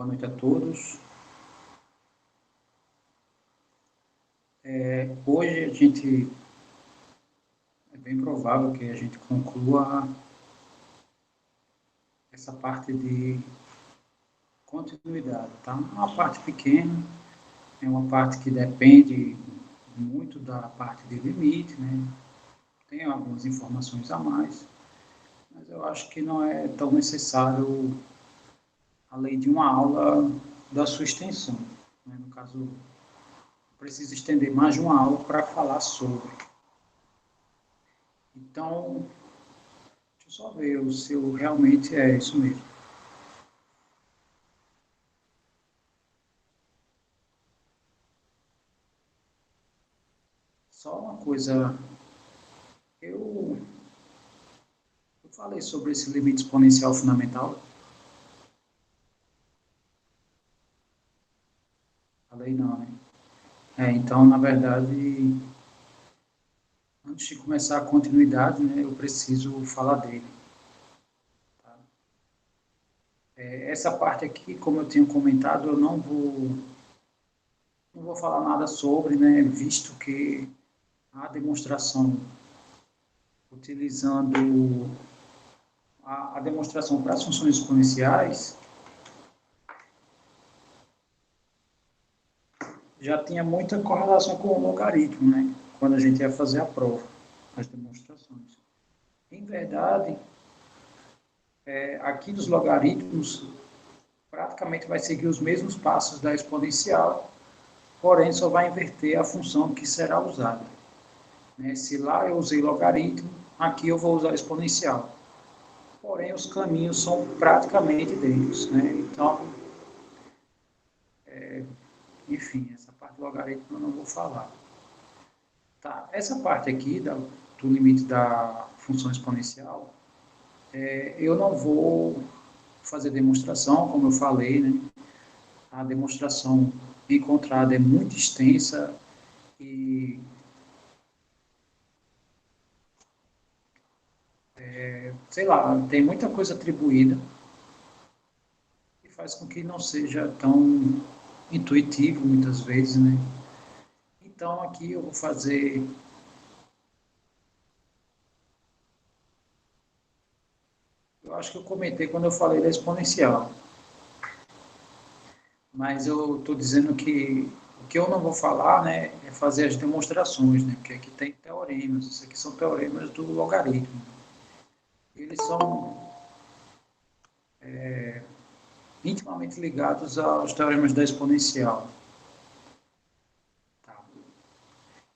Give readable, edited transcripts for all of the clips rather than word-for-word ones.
Boa noite a todos. Hoje é bem provável que a gente conclua essa parte de continuidade, tá? Uma parte pequena, é uma parte que depende muito da parte de limite, né? Tem algumas informações a mais, mas eu acho que não é tão necessário, além de uma aula da sua extensão, né? No caso, preciso estender mais de uma aula para falar sobre. Então, deixa eu só ver se eu realmente é isso mesmo. Só uma coisa, eu, eu falei sobre esse limite exponencial fundamental. Falei não, né? Então, na verdade, antes de começar a continuidade, né, eu preciso falar dele. Tá? Essa parte aqui, como eu tinha comentado, eu não vou falar nada sobre, né, visto que a demonstração utilizando a demonstração para as funções exponenciais já tinha muita correlação com o logaritmo, né? Quando a gente ia fazer a prova, as demonstrações. Em verdade, aqui dos logaritmos, praticamente vai seguir os mesmos passos da exponencial, porém só vai inverter a função que será usada. Né? Se lá eu usei logaritmo, aqui eu vou usar exponencial. Porém, os caminhos são praticamente idênticos. Né? Então, enfim, essa parte do logaritmo eu não vou falar. Tá, essa parte aqui do limite da função exponencial, eu não vou fazer demonstração, como eu falei, né? A demonstração encontrada é muito extensa e, sei lá, tem muita coisa atribuída e faz com que não seja tão intuitivo muitas vezes, né? Então aqui eu vou fazer, eu acho que eu comentei quando eu falei da exponencial, mas eu estou dizendo que o que eu não vou falar, né, é fazer as demonstrações, né, porque aqui tem teoremas, isso aqui são teoremas do logaritmo. Eles são intimamente ligados aos teoremas da exponencial. Tá.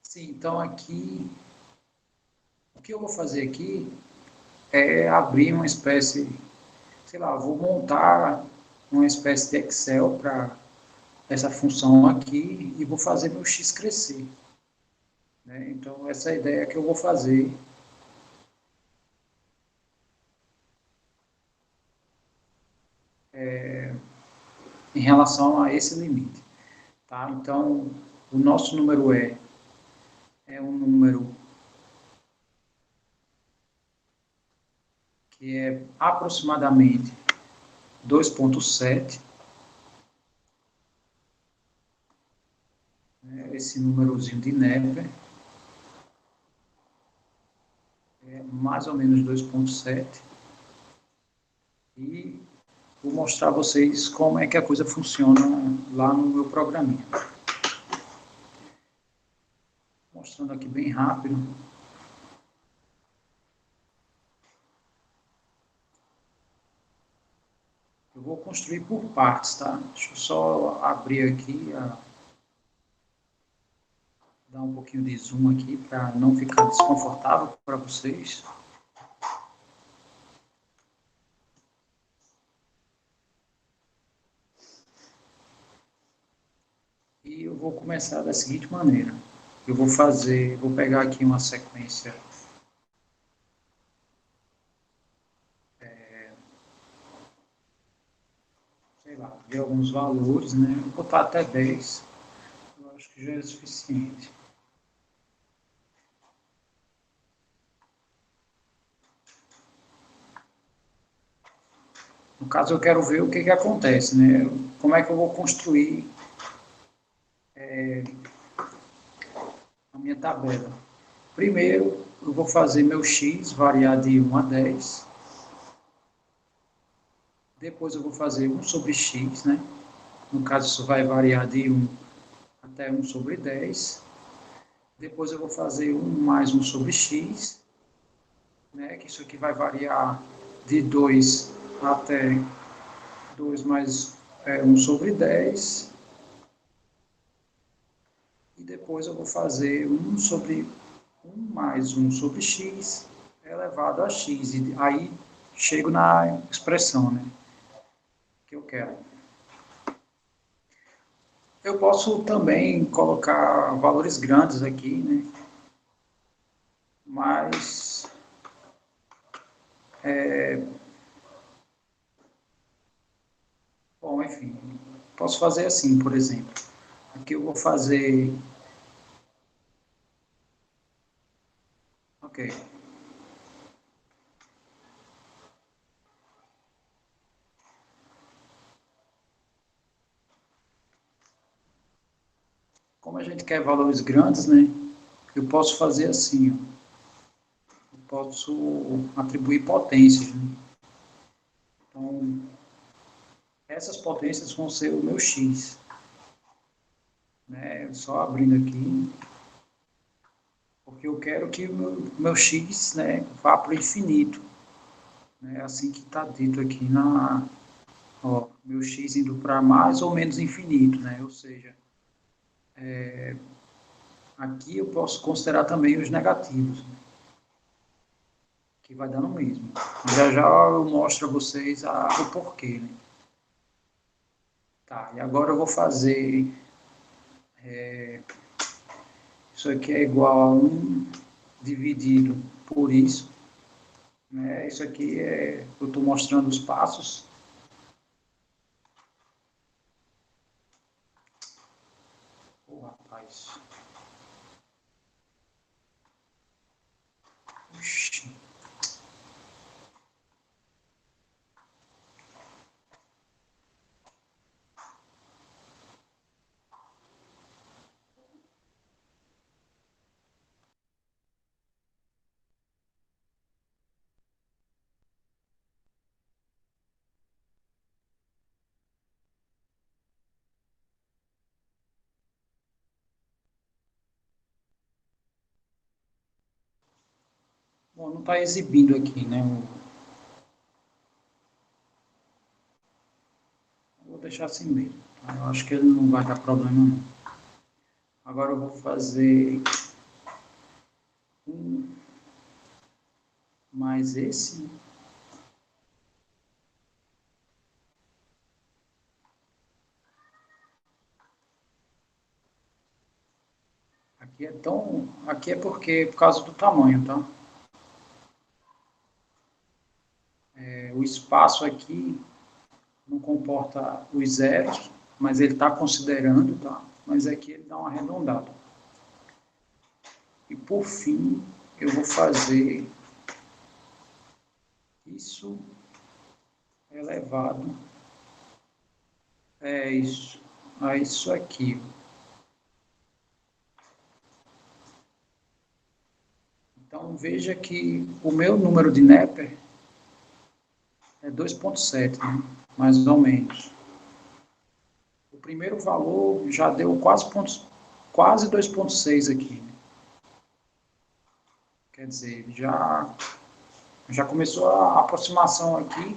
Sim, então aqui, o que eu vou fazer aqui é abrir uma espécie, sei lá, vou montar uma espécie de Excel para essa função aqui e vou fazer meu x crescer. Né? Então, essa é a ideia que eu vou fazer em relação a esse limite. Tá? Então, o nosso número é um número que é aproximadamente 2,7. Né? Esse númerozinho de Neper é mais ou menos 2,7. E vou mostrar a vocês como é que a coisa funciona lá no meu programinha. Mostrando aqui bem rápido. Eu vou construir por partes, tá? Deixa eu só abrir aqui, dar um pouquinho de zoom aqui para não ficar desconfortável para vocês. E eu vou começar da seguinte maneira. Eu vou pegar aqui uma sequência sei lá, de alguns valores, né? Vou botar até 10. Eu acho que já é suficiente. No caso, eu quero ver o que acontece, né? Como é que eu vou construir a minha tabela. Primeiro, eu vou fazer meu x variar de 1 a 10. Depois eu vou fazer 1 sobre x, né? No caso, isso vai variar de 1 até 1 sobre 10. Depois eu vou fazer 1 mais 1 sobre x, né? Que isso aqui vai variar de 2 até 2 mais 1 sobre 10. E depois eu vou fazer 1 sobre 1 mais 1 sobre x elevado a x. E aí chego na expressão, né, que eu quero. Eu posso também colocar valores grandes aqui, né, mas bom, enfim, posso fazer assim, por exemplo. Aqui eu vou fazer, ok, como a gente quer valores grandes, né, eu posso fazer assim, ó. Eu posso atribuir potências, né? Então, essas potências vão ser o meu x, né? Só abrindo aqui, porque eu quero que o meu x, né, vá para o infinito. É assim que está dito aqui na, ó, meu x indo para mais ou menos infinito, né? Ou seja, aqui eu posso considerar também os negativos, né, que vai dar no mesmo. Já já eu mostro a vocês o porquê, né? Tá, e agora eu vou fazer, isso aqui é igual a 1 dividido por isso, né? Isso aqui eu estou mostrando os passos. Pô, rapaz. Oxi. Bom, não está exibindo aqui, né? Vou deixar assim mesmo. Tá? Eu acho que ele não vai dar problema, não. Agora eu vou fazer um mais esse, né? Aqui é porque, por causa do tamanho, tá? O espaço aqui não comporta os zeros, mas ele está considerando, tá? Mas aqui ele dá uma arredondada. E por fim, eu vou fazer isso elevado isso, a isso aqui. Então veja que o meu número de Neper é 2,7, né? Mais ou menos. O primeiro valor já deu quase 2,6 aqui. Quer dizer, já começou a aproximação aqui.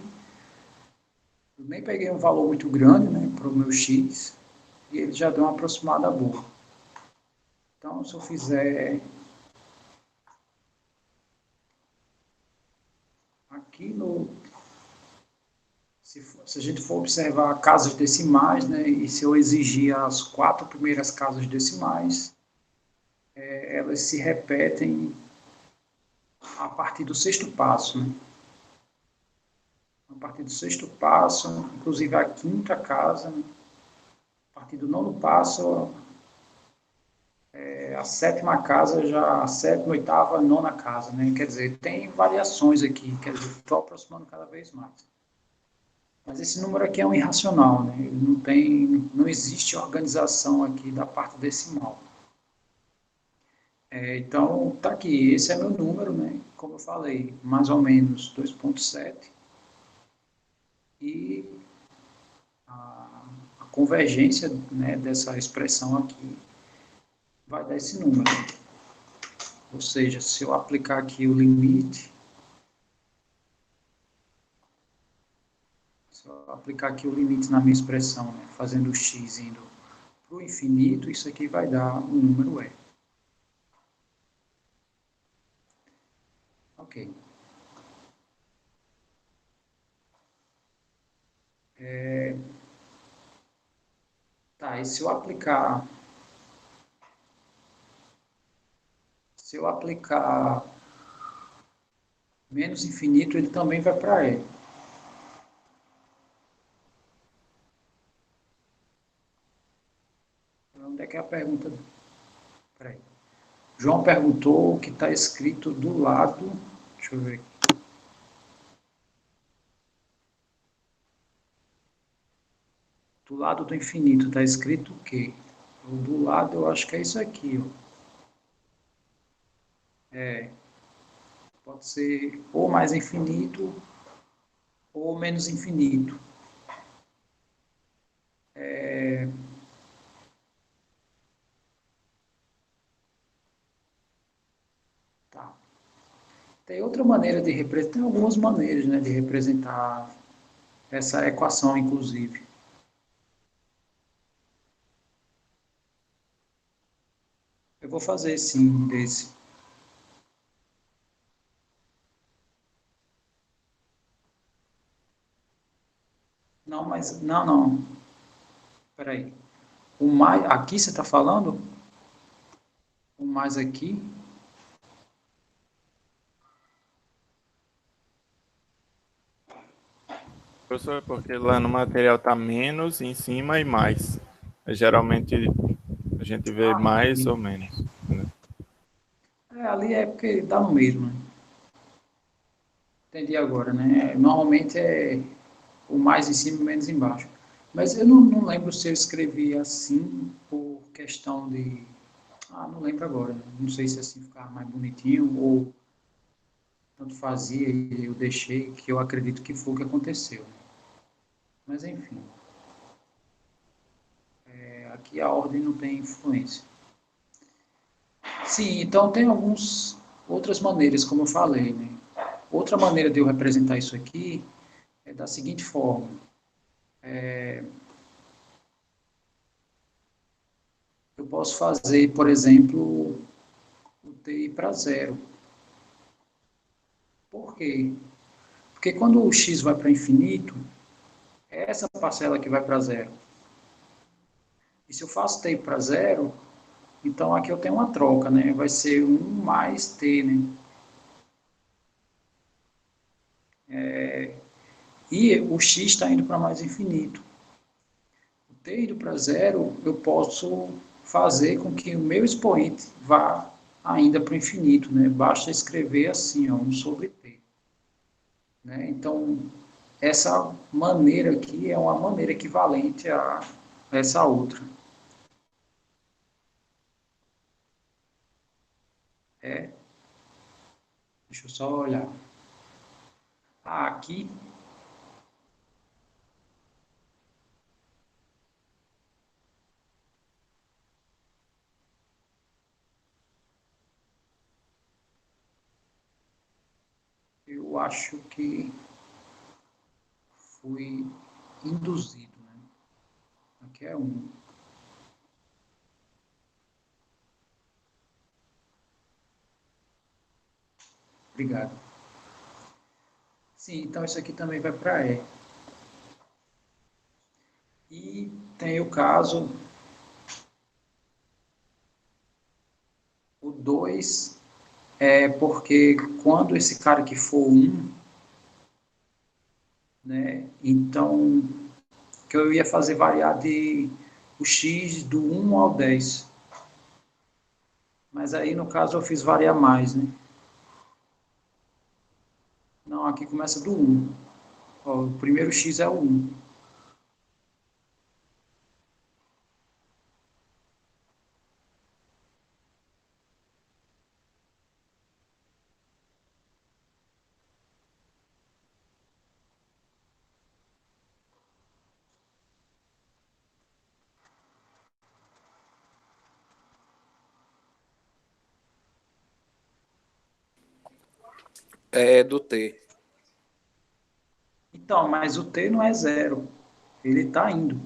Eu nem peguei um valor muito grande, né, para o meu X, e ele já deu uma aproximada boa. Então, se eu fizer aqui no... Se a gente for observar casas decimais, né, e se eu exigir as 4 primeiras casas decimais, elas se repetem a partir do sexto passo, né? A partir do sexto passo, inclusive a quinta casa, né? A partir do nono passo, a sétima casa, já a sétima, oitava, nona casa, né? Quer dizer, tem variações aqui, quer dizer, estou aproximando cada vez mais. Mas esse número aqui é um irracional, né? Não existe organização aqui da parte decimal. Então, tá aqui, esse é meu número, né? Como eu falei, mais ou menos 2,7. E a convergência, né, dessa expressão aqui vai dar esse número. Ou seja, se eu aplicar aqui o limite, se eu aplicar aqui o limite na minha expressão, né, fazendo o x indo para o infinito, isso aqui vai dar o número e. Ok. Tá, e se eu aplicar menos infinito, ele também vai para e. Onde é que é a pergunta? Peraí. João perguntou o que está escrito do lado. Deixa eu ver. Do lado do infinito está escrito o quê? Do lado eu acho que é isso aqui, ó. Pode ser ou mais infinito ou menos infinito. Tá. Tem outra maneira de representar, tem algumas maneiras, né, de representar essa equação, inclusive. Eu vou fazer sim desse. Não, mas não, não. Espera aí. O mais aqui você está falando? O mais aqui? Professor, porque lá no material tá menos em cima e mais. Geralmente a gente vê Ah, mais entendi. ou menos. Entendeu? Ali é porque dá no mesmo, né? Entendi agora, né? Normalmente é o mais em cima e o menos embaixo. Mas eu não lembro se eu escrevi assim por questão de. Ah, não lembro agora. Né? Não sei se assim ficava mais bonitinho ou tanto fazia e eu deixei, que eu acredito que foi o que aconteceu. Né? Mas enfim, aqui a ordem não tem influência. Sim, então tem algumas outras maneiras, como eu falei. Né? Outra maneira de eu representar isso aqui é da seguinte forma. Eu posso fazer, por exemplo, o TI para zero. Por quê? Porque quando o x vai para infinito, é essa parcela que vai para zero. E se eu faço t para zero, então aqui eu tenho uma troca, né? Vai ser 1 mais t, né? E o x está indo para mais infinito. O t indo para zero, eu posso fazer com que o meu expoente vá ainda para o infinito, né? Basta escrever assim, ó, 1 sobre t. Né? Então, essa maneira aqui é uma maneira equivalente a essa outra. É, deixa eu só olhar. Aqui eu acho que fui induzido. Né? Aqui é um. Obrigado. Sim, então isso aqui também vai para E. E tem o caso, o 2 é porque quando esse cara aqui for 1, né, então que eu ia fazer variar de o x do 1 ao 10. Mas aí no caso eu fiz variar mais, né? Não, aqui começa do 1. Ó, o primeiro x é o 1. É do T. Então, mas o t não é zero. Ele está indo.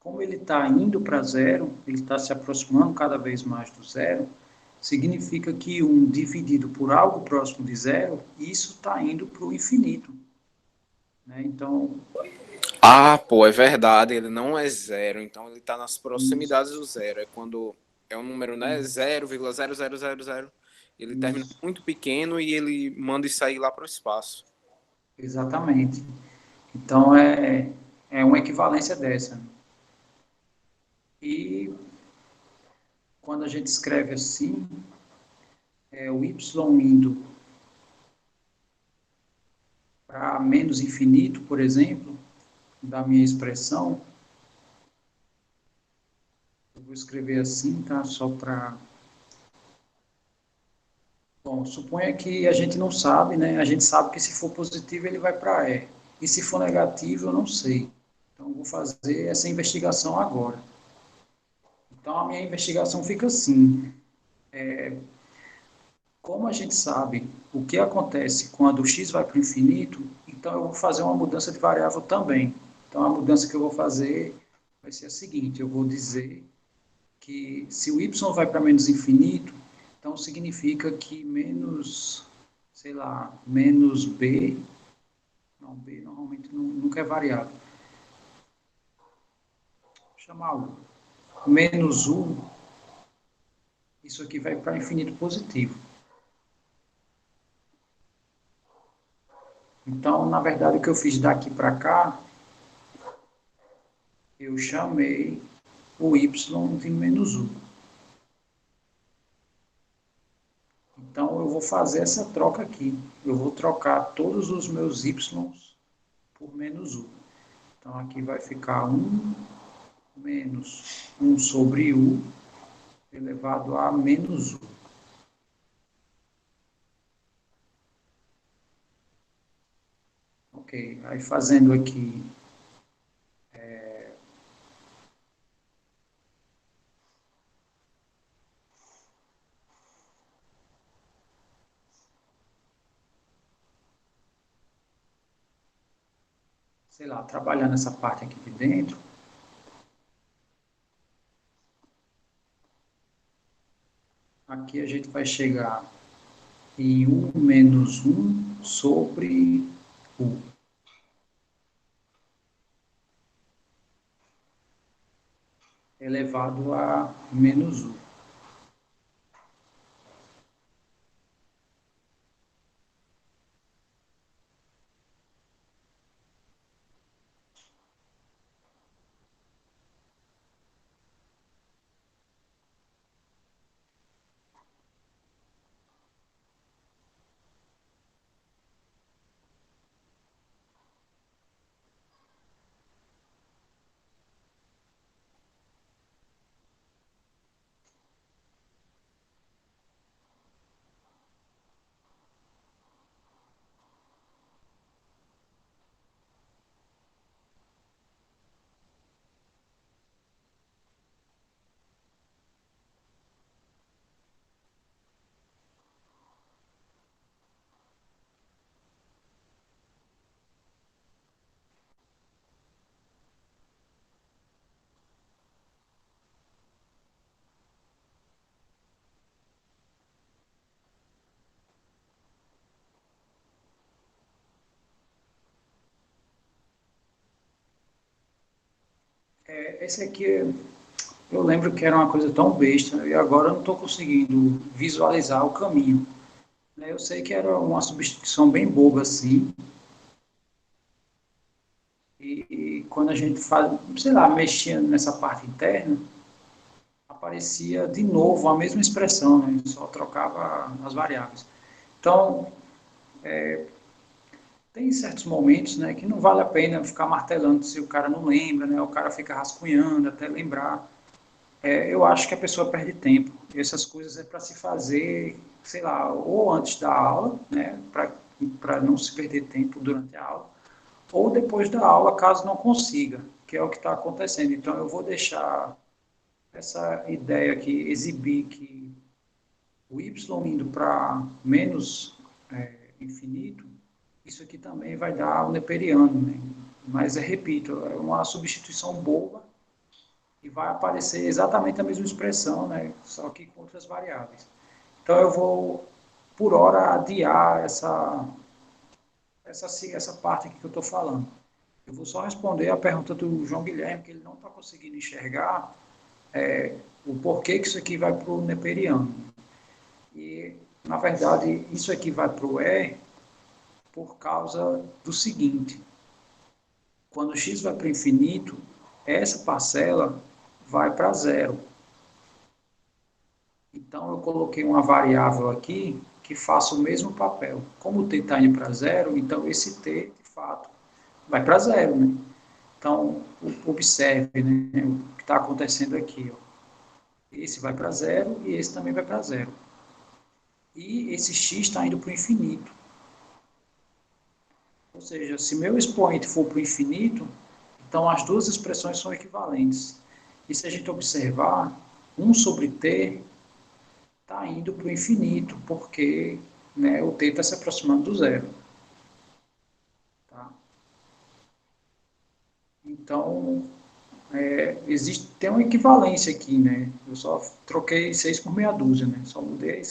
Como ele está indo para zero, ele está se aproximando cada vez mais do zero, significa que 1 dividido por algo próximo de zero, isso está indo para o infinito. Né? Então, Ah, pô, é verdade, ele não é zero, então ele está nas isso, proximidades do zero. É quando é um número, né? isso, 0,0000. Ele termina isso, muito pequeno e ele manda isso aí lá para o espaço. exatamente. Então, é uma equivalência dessa. E quando a gente escreve assim, o y indo para menos infinito, por exemplo, da minha expressão, eu vou escrever assim, tá? Só para... Bom, suponha que a gente não sabe, né? A gente sabe que se for positivo ele vai para E. E se for negativo, eu não sei. Então, eu vou fazer essa investigação agora. Então, a minha investigação fica assim. Como a gente sabe o que acontece quando o x vai para o infinito, então eu vou fazer uma mudança de variável também. Então, a mudança que eu vou fazer vai ser a seguinte: eu vou dizer que se o y vai para menos infinito, então significa que menos, sei lá, menos b, não, b normalmente nunca é variável, vou chamar u, menos u, isso aqui vai para infinito positivo. Então, na verdade, o que eu fiz daqui para cá, eu chamei o y de menos u. Então, eu vou fazer essa troca aqui. Eu vou trocar todos os meus y por menos u. Então, aqui vai ficar 1 menos 1 sobre u elevado a menos u. Ok, aí fazendo aqui, sei lá, trabalhando essa parte aqui de dentro, aqui a gente vai chegar em u menos 1 sobre u elevado a menos u. Esse aqui, eu lembro que era uma coisa tão besta e agora eu não estou conseguindo visualizar o caminho. Eu sei que era uma substituição bem boba assim, e quando a gente faz, sei lá, mexia nessa parte interna, aparecia de novo a mesma expressão, né? Só trocava as variáveis. Então, tem certos momentos, né, que não vale a pena ficar martelando se o cara não lembra, né, o cara fica rascunhando até lembrar. Eu acho que a pessoa perde tempo. Essas coisas é para se fazer, sei lá, ou antes da aula, né, para não se perder tempo durante a aula, ou depois da aula, caso não consiga, que é o que está acontecendo. Então, eu vou deixar essa ideia aqui, exibir que o y indo para menos infinito, isso aqui também vai dar o neperiano, né? Mas, repito, é uma substituição boba e vai aparecer exatamente a mesma expressão, né? Só que com outras variáveis. Então, eu vou, por hora, adiar essa parte aqui que eu estou falando. Eu vou só responder a pergunta do João Guilherme, que ele não está conseguindo enxergar o porquê que isso aqui vai para o neperiano. E, na verdade, isso aqui vai para o E por causa do seguinte: quando x vai para o infinito, essa parcela vai para zero. Então, eu coloquei uma variável aqui que faça o mesmo papel. Como o t está indo para zero, então esse t, de fato, vai para zero, né? Então, observe, né, o que está acontecendo aqui. Ó. Esse vai para zero e esse também vai para zero. E esse x está indo para o infinito. Ou seja, se meu expoente for para o infinito, então as duas expressões são equivalentes. E se a gente observar, 1 sobre t está indo para o infinito, porque, né, o t está se aproximando do zero. Tá? Então, tem uma equivalência aqui, né? Eu só troquei 6 por meia dúzia, né? Só mudei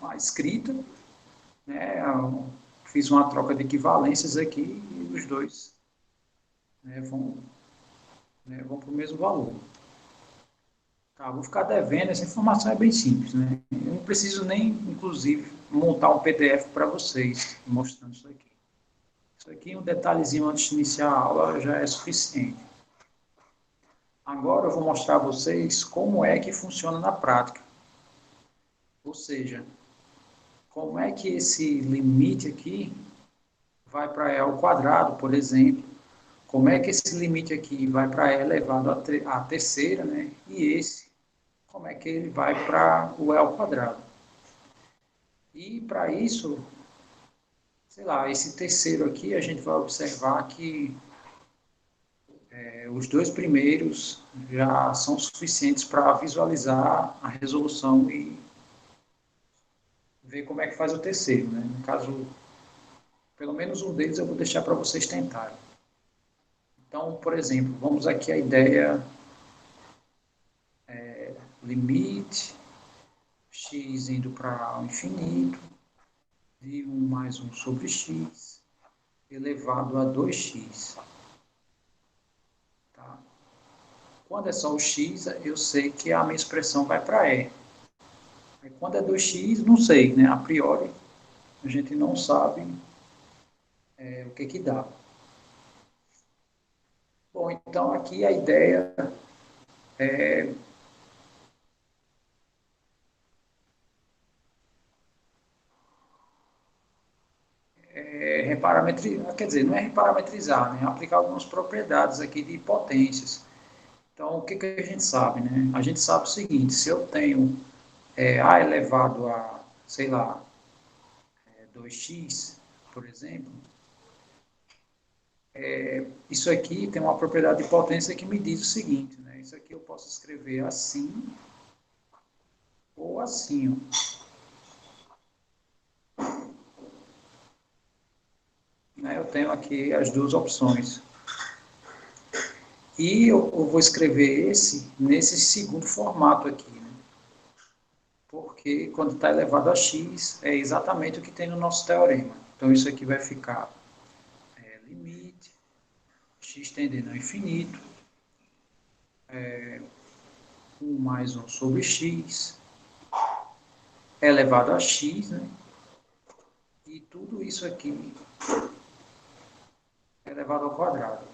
a escrita, né? Fiz uma troca de equivalências aqui e os dois, né, vão para o mesmo valor. Tá, vou ficar devendo, essa informação é bem simples, né? Eu não preciso nem, inclusive, montar um PDF para vocês mostrando isso aqui. Isso aqui, um detalhezinho antes de iniciar a aula, já é suficiente. Agora eu vou mostrar a vocês como é que funciona na prática. Ou seja, como é que esse limite aqui vai para E ao quadrado, por exemplo. Como é que esse limite aqui vai para E elevado à terceira, né? E esse, como é que ele vai para o E ao quadrado. E para isso, sei lá, esse terceiro aqui, a gente vai observar que os dois primeiros já são suficientes para visualizar a resolução e ver como é que faz o terceiro, né? No caso, pelo menos um deles eu vou deixar para vocês tentarem. Então, por exemplo, vamos aqui à ideia limite, x indo para o infinito, de 1 mais 1 sobre x, elevado a 2x. Tá? Quando é só o x, eu sei que a minha expressão vai para E. Aí, quando é 2x, não sei, né? A priori, a gente não sabe o que dá. Bom, então aqui a ideia é reparametrizar, quer dizer, não é reparametrizar, né? Aplicar algumas propriedades aqui de potências. Então, o que a gente sabe, né? A gente sabe o seguinte: se eu tenho A elevado a, sei lá, 2x, por exemplo, isso aqui tem uma propriedade de potência que me diz o seguinte, né? Isso aqui eu posso escrever assim ou assim, ó. Né? Eu tenho aqui as duas opções. E eu vou escrever nesse segundo formato aqui, né? Porque quando está elevado a x, é exatamente o que tem no nosso teorema. Então, isso aqui vai ficar limite, x tendendo ao infinito, 1 mais 1 sobre x, elevado a x, né? E tudo isso aqui é elevado ao quadrado.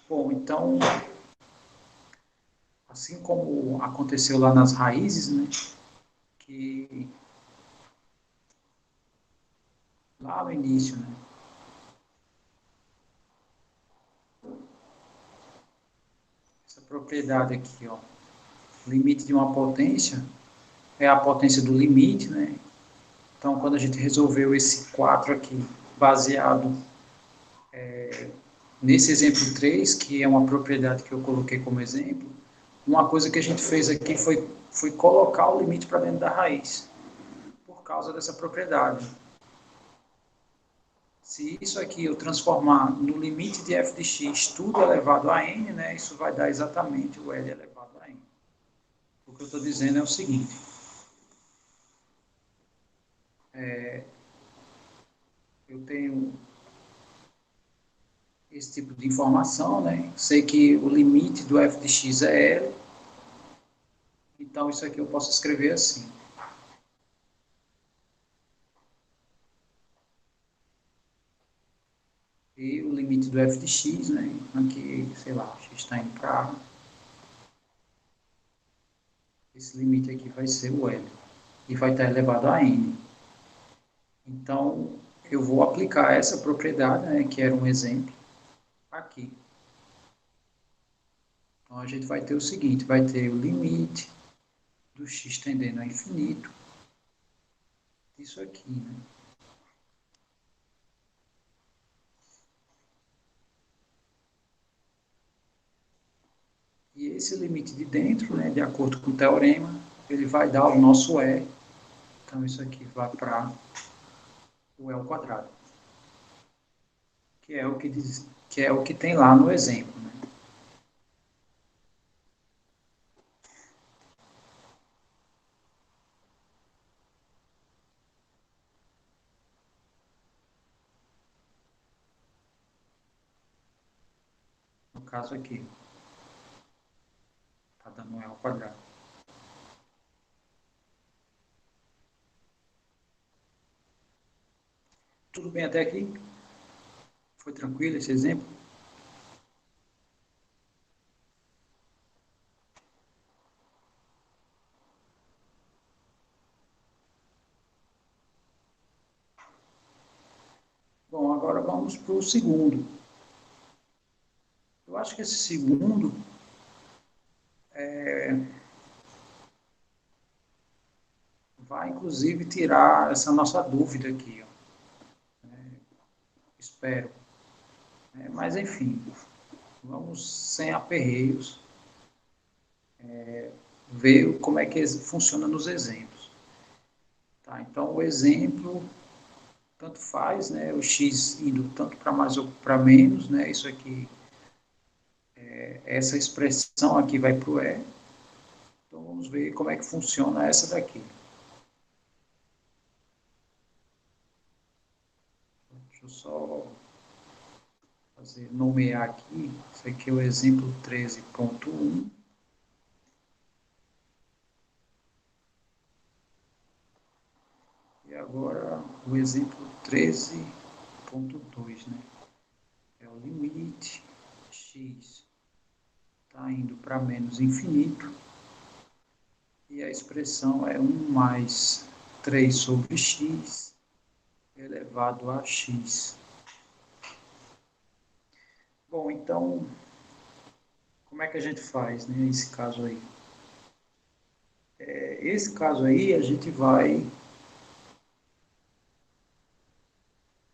Bom, então, assim como aconteceu lá nas raízes, né? Que lá no início, né? Essa propriedade aqui, ó, limite de uma potência é a potência do limite, né? Então, quando a gente resolveu esse 4 aqui, baseado nesse exemplo 3, que é uma propriedade que eu coloquei como exemplo, uma coisa que a gente fez aqui foi colocar o limite para dentro da raiz, por causa dessa propriedade. Se isso aqui eu transformar no limite de f de x tudo elevado a n, né, isso vai dar exatamente o L elevado a n. O que eu estou dizendo é o seguinte, eu tenho esse tipo de informação, né, sei que o limite do f de x é L, então isso aqui eu posso escrever assim. E o limite do f de x, né, aqui, sei lá, x está indo para A, esse limite aqui vai ser o L, e vai estar elevado a n. Então, eu vou aplicar essa propriedade, né, que era um exemplo, aqui. Então, a gente vai ter o seguinte, vai ter o limite do x tendendo a infinito, isso aqui, né? E esse limite de dentro, né, de acordo com o teorema, ele vai dar o nosso E. Então, isso aqui vai para o E ao quadrado, que é o que diz, que é o que tem lá no exemplo, né? No caso aqui, está dando E ao quadrado. Tudo bem até aqui? Foi tranquilo esse exemplo? Bom, agora vamos para o segundo. Eu acho que esse segundo vai, inclusive, tirar essa nossa dúvida aqui, ó. Espero. Mas, enfim, vamos sem aperreios, ver como é que funciona nos exemplos. Tá? Então, o exemplo, tanto faz, né? O x indo tanto para mais ou para menos, né? Isso aqui, essa expressão aqui vai para o E. Então, vamos ver como é que funciona essa daqui. Deixa eu só nomear aqui. Isso aqui é o exemplo 13.1. E agora o exemplo 13.2, né? É o limite x está indo para menos infinito e a expressão é 1 mais 3 sobre x elevado a x. Bom, então, como é que a gente faz, né, esse caso aí? Esse caso aí a gente vai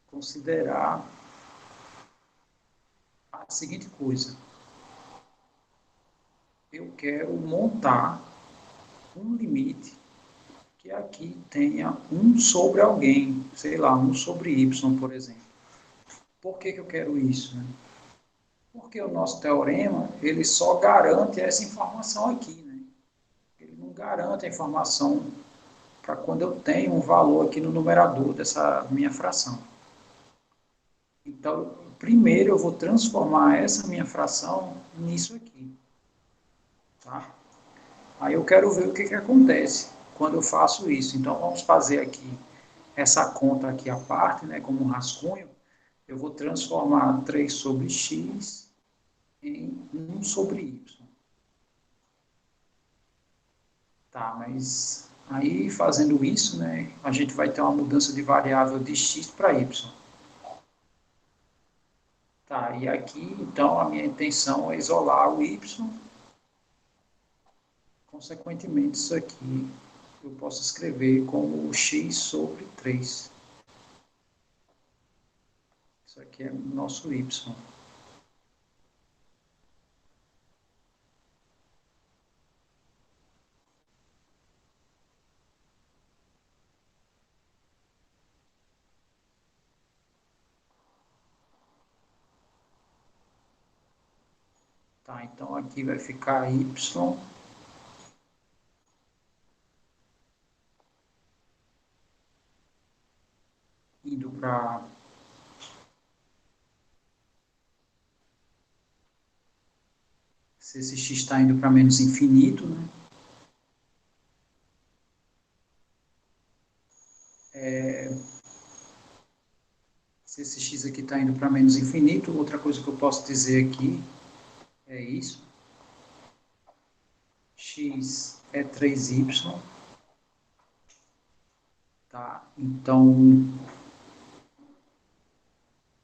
considerar a seguinte coisa. Eu quero montar um limite que aqui tenha 1 sobre alguém, sei lá, 1 sobre y, por exemplo. Por que eu quero isso, né? Porque o nosso teorema, ele só garante essa informação aqui, né? Ele não garante a informação para quando eu tenho um valor aqui no numerador dessa minha fração. Então, primeiro eu vou transformar essa minha fração nisso aqui, tá? Aí eu quero ver o que acontece quando eu faço isso. Então, vamos fazer aqui essa conta aqui à parte, né, como um rascunho. Eu vou transformar 3 sobre x em 1 sobre y. Tá, mas Aí, fazendo isso, né, a gente vai ter uma mudança de variável de x para y. Tá, e aqui, então, a minha intenção é isolar o y. Consequentemente, isso aqui eu posso escrever como x sobre 3. Isso aqui é o nosso y. Tá, então aqui vai ficar y indo para se esse x está indo para menos infinito, né? Se esse x aqui está indo para menos infinito, outra coisa que eu posso dizer aqui é isso. X é 3y, tá? Então,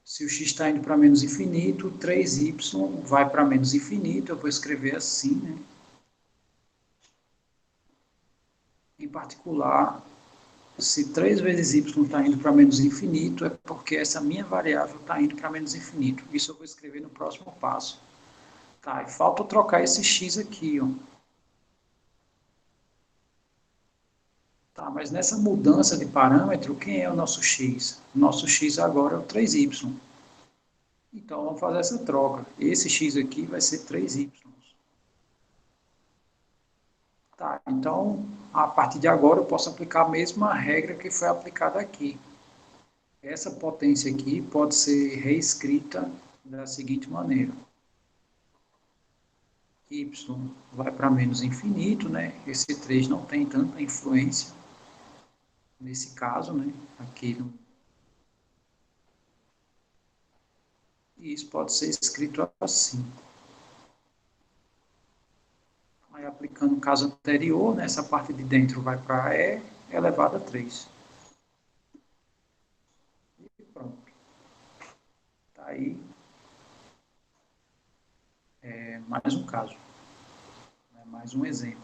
se o x está indo para menos infinito, 3y vai para menos infinito, eu vou escrever assim, né? Em particular, se 3 vezes y está indo para menos infinito, é porque essa minha variável está indo para menos infinito. Isso eu vou escrever no próximo passo. Tá, e falta trocar esse x aqui, ó. Tá, mas nessa mudança de parâmetro, quem é o nosso x? O nosso x agora é o 3y. Então, vamos fazer essa troca. Esse x aqui vai ser 3y. Tá, então, a partir de agora, eu posso aplicar a mesma regra que foi aplicada aqui. Essa potência aqui pode ser reescrita da seguinte maneira. Y vai para menos infinito, né? Esse 3 não tem tanta influência nesse caso, né? Aqui no... E isso pode ser escrito assim. Aí, aplicando o caso anterior, né, essa parte de dentro vai para E elevado a 3. E pronto. Tá aí mais um caso, né, mais um exemplo.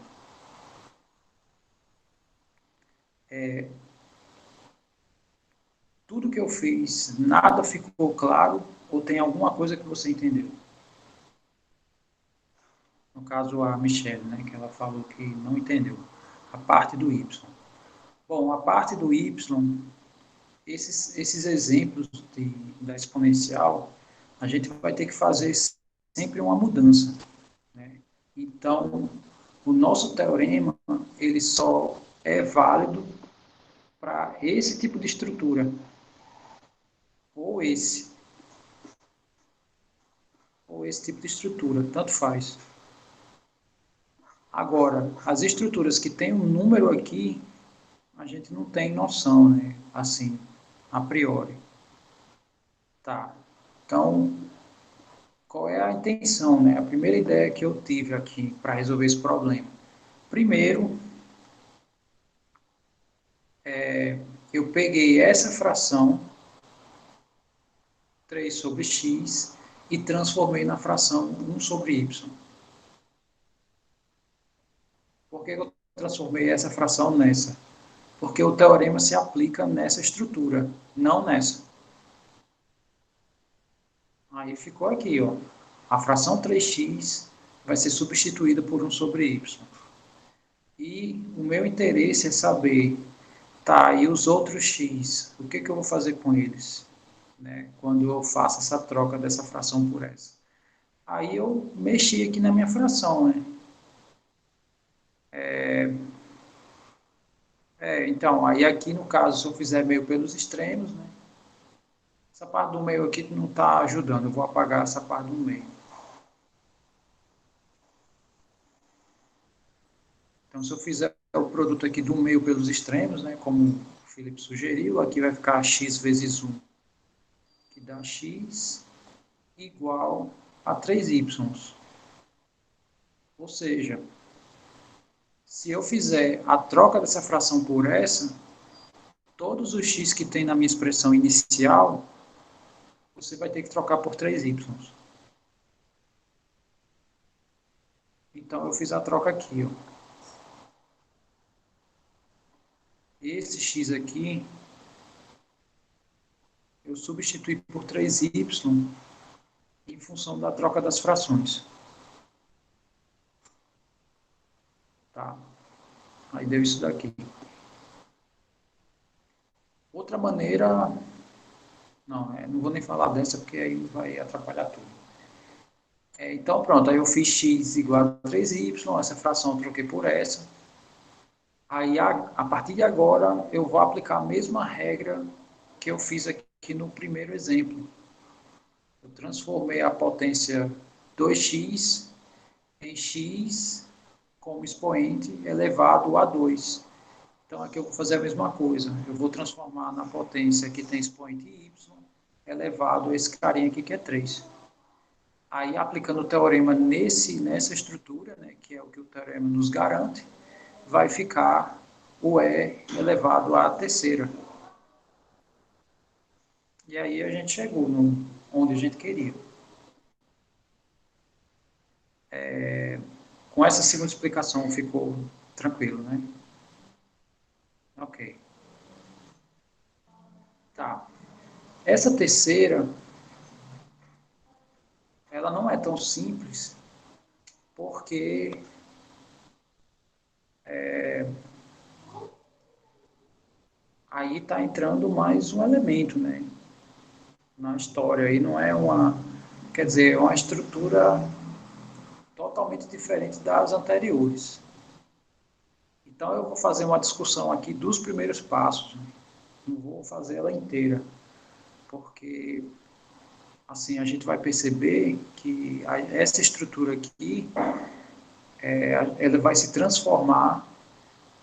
Tudo que eu fiz, nada ficou claro ou tem alguma coisa que você entendeu? No caso, a Michelle, né, que ela falou que não entendeu a parte do Y. Bom, a parte do Y, esses exemplos da exponencial, a gente vai ter que fazer sempre uma mudança, né? Então, o nosso teorema, ele só é válido para esse tipo de estrutura, ou esse tipo de estrutura, tanto faz. Agora, as estruturas que têm um número aqui, a gente não tem noção, né? Assim, a priori. Tá. Então, qual é a intenção, né? A primeira ideia que eu tive aqui para resolver esse problema. Primeiro, eu peguei essa fração, 3 sobre x, e transformei na fração 1 sobre y. Por que eu transformei essa fração nessa? Porque o teorema se aplica nessa estrutura, não nessa. Aí ficou aqui, ó. A fração 3x vai ser substituída por 1 sobre y. E o meu interesse é saber, tá, e os outros x, o que eu vou fazer com eles, né, quando eu faço essa troca dessa fração por essa. Aí eu mexi aqui na minha fração, né. Então, aí aqui no caso, se eu fizer meio pelos extremos, né, essa parte do meio aqui não está ajudando, eu vou apagar essa parte do meio. Então, se eu fizer o produto aqui do meio pelos extremos, né, como o Felipe sugeriu, aqui vai ficar x vezes 1, que dá x igual a 3y. Ou seja, Se eu fizer a troca dessa fração por essa, todos os x que tem na minha expressão inicial, você vai ter que trocar por 3y. Então, eu fiz a troca aqui. Ó. Esse x aqui, eu substituí por 3y em função da troca das frações. Tá? Aí deu isso daqui. Outra maneira... não vou nem falar dessa, porque aí vai atrapalhar tudo. Então, pronto, aí eu fiz x igual a 3y, essa fração eu troquei por essa. Aí, a partir de agora, eu vou aplicar a mesma regra que eu fiz aqui no primeiro exemplo. Eu transformei a potência 2x em x como expoente elevado a 2. Então, aqui eu vou fazer a mesma coisa. Eu vou transformar na potência que tem expoente y elevado a esse carinha aqui que é 3. Aí, aplicando o teorema nessa estrutura, né, que é o que o teorema nos garante, vai ficar o E elevado à terceira. E aí a gente chegou onde a gente queria. Com essa segunda explicação ficou tranquilo, né? Ok. Tá. Essa terceira, ela não é tão simples, porque aí está entrando mais um elemento, né, na história. Aí não é quer dizer, é uma estrutura totalmente diferente das anteriores. Então eu vou fazer uma discussão aqui dos primeiros passos, né? Não vou fazer ela inteira, porque assim a gente vai perceber que essa estrutura aqui ela vai se transformar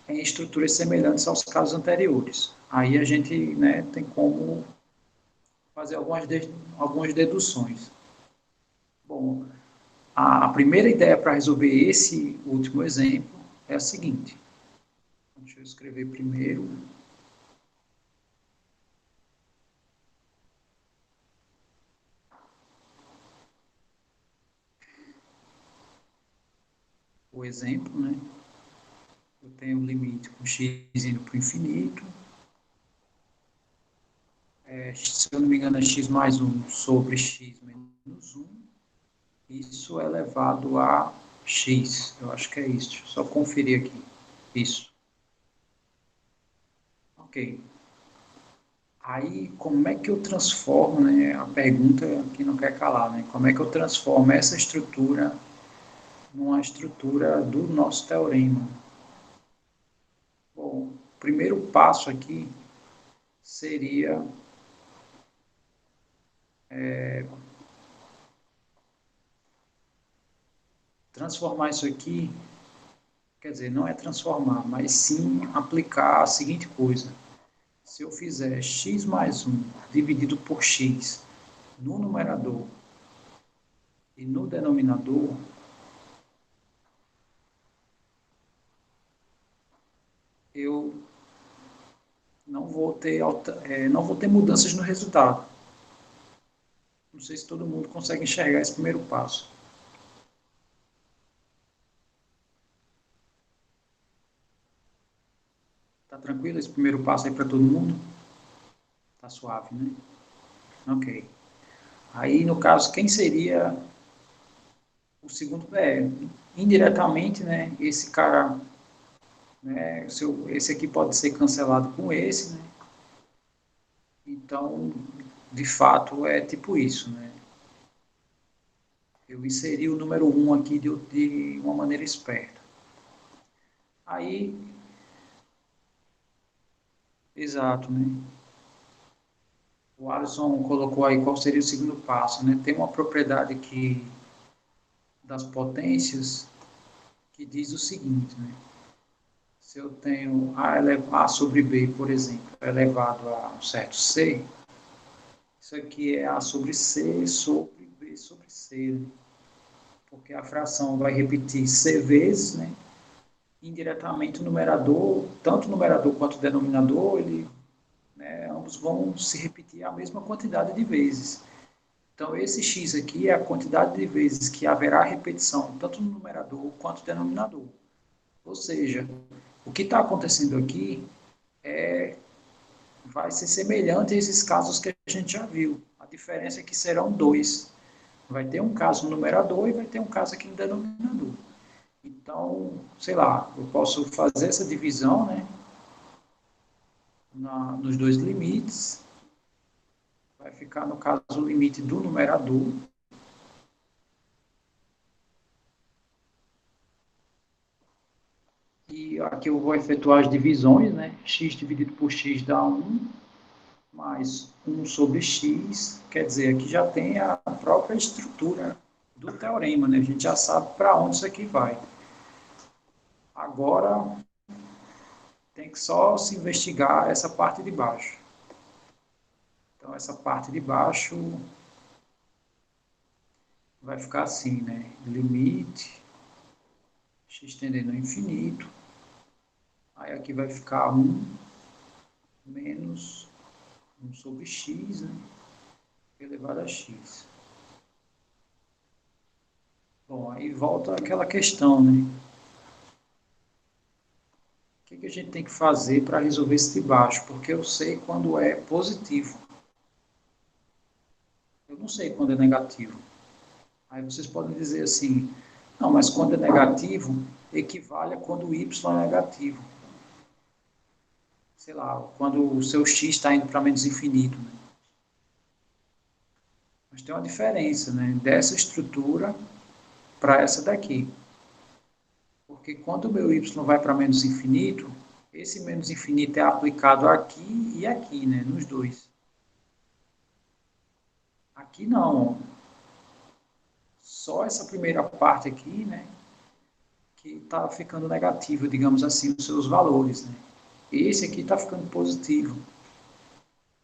em estruturas semelhantes aos casos anteriores. Aí a gente, né, tem como fazer algumas deduções. Bom, a primeira ideia para resolver esse último exemplo é a seguinte. Deixa eu escrever primeiro. O exemplo, né? Eu tenho um limite com x indo para o infinito. Se eu não me engano, é x mais 1 sobre x menos 1. Isso é elevado a x. Eu acho que é isso. Deixa eu só conferir aqui. Isso. Ok. Aí, como é que eu transformo, né? A pergunta que não quer calar, né? Como é que eu transformo essa estrutura numa estrutura do nosso teorema? Bom, o primeiro passo aqui seria transformar isso aqui, quer dizer, não é transformar, mas sim aplicar a seguinte coisa. Se eu fizer x mais 1 dividido por x no numerador e no denominador, eu não vou ter mudanças no resultado. Não sei se todo mundo consegue enxergar esse primeiro passo. Tá tranquilo esse primeiro passo aí para todo mundo? Tá suave, né? Ok. Aí, no caso, quem seria o segundo? Indiretamente, né? Esse cara, né? Esse aqui pode ser cancelado com esse, né? Então, de fato, é tipo isso, né? Eu inseri o número 1 aqui de uma maneira esperta. Aí, exato, né? O Alisson colocou aí qual seria o segundo passo, né? Tem uma propriedade aqui das potências que diz o seguinte, né? Se eu tenho A sobre B, por exemplo, elevado a um certo C, isso aqui é A sobre C sobre B sobre C, né? Porque a fração vai repetir C vezes, né? indiretamente o numerador, tanto o numerador quanto o denominador, ambos vão se repetir a mesma quantidade de vezes. Então, esse x aqui é a quantidade de vezes que haverá repetição, tanto no numerador quanto no denominador. Ou seja, o que está acontecendo aqui vai ser semelhante a esses casos que a gente já viu. A diferença é que serão dois. Vai ter um caso no numerador e vai ter um caso aqui no denominador. Então, sei lá, eu posso fazer essa divisão, né, nos dois limites. Vai ficar, no caso, o limite do numerador. E aqui eu vou efetuar as divisões, né? X dividido por x dá 1, mais 1 sobre x. Quer dizer, aqui já tem a própria estrutura do teorema, né? A gente já sabe para onde isso aqui vai. Agora, tem que só se investigar essa parte de baixo. Então, essa parte de baixo vai ficar assim, né? Limite, x tendendo ao infinito. Aí aqui vai ficar 1 menos 1 sobre x, né? Elevado a x. Bom, aí volta aquela questão, né? O que a gente tem que fazer para resolver esse de baixo? Porque eu sei quando é positivo. Eu não sei quando é negativo. Aí vocês podem dizer assim, não, mas quando é negativo, equivale a quando o y é negativo. Sei lá, quando o seu x está indo para menos infinito. Né? Mas tem uma diferença, né? Dessa estrutura para essa daqui. Porque quando o meu y vai para menos infinito, esse menos infinito é aplicado aqui e aqui, né? Nos dois. Aqui não. Só essa primeira parte aqui, né? Que está ficando negativo, digamos assim, os seus valores, né? Esse aqui está ficando positivo.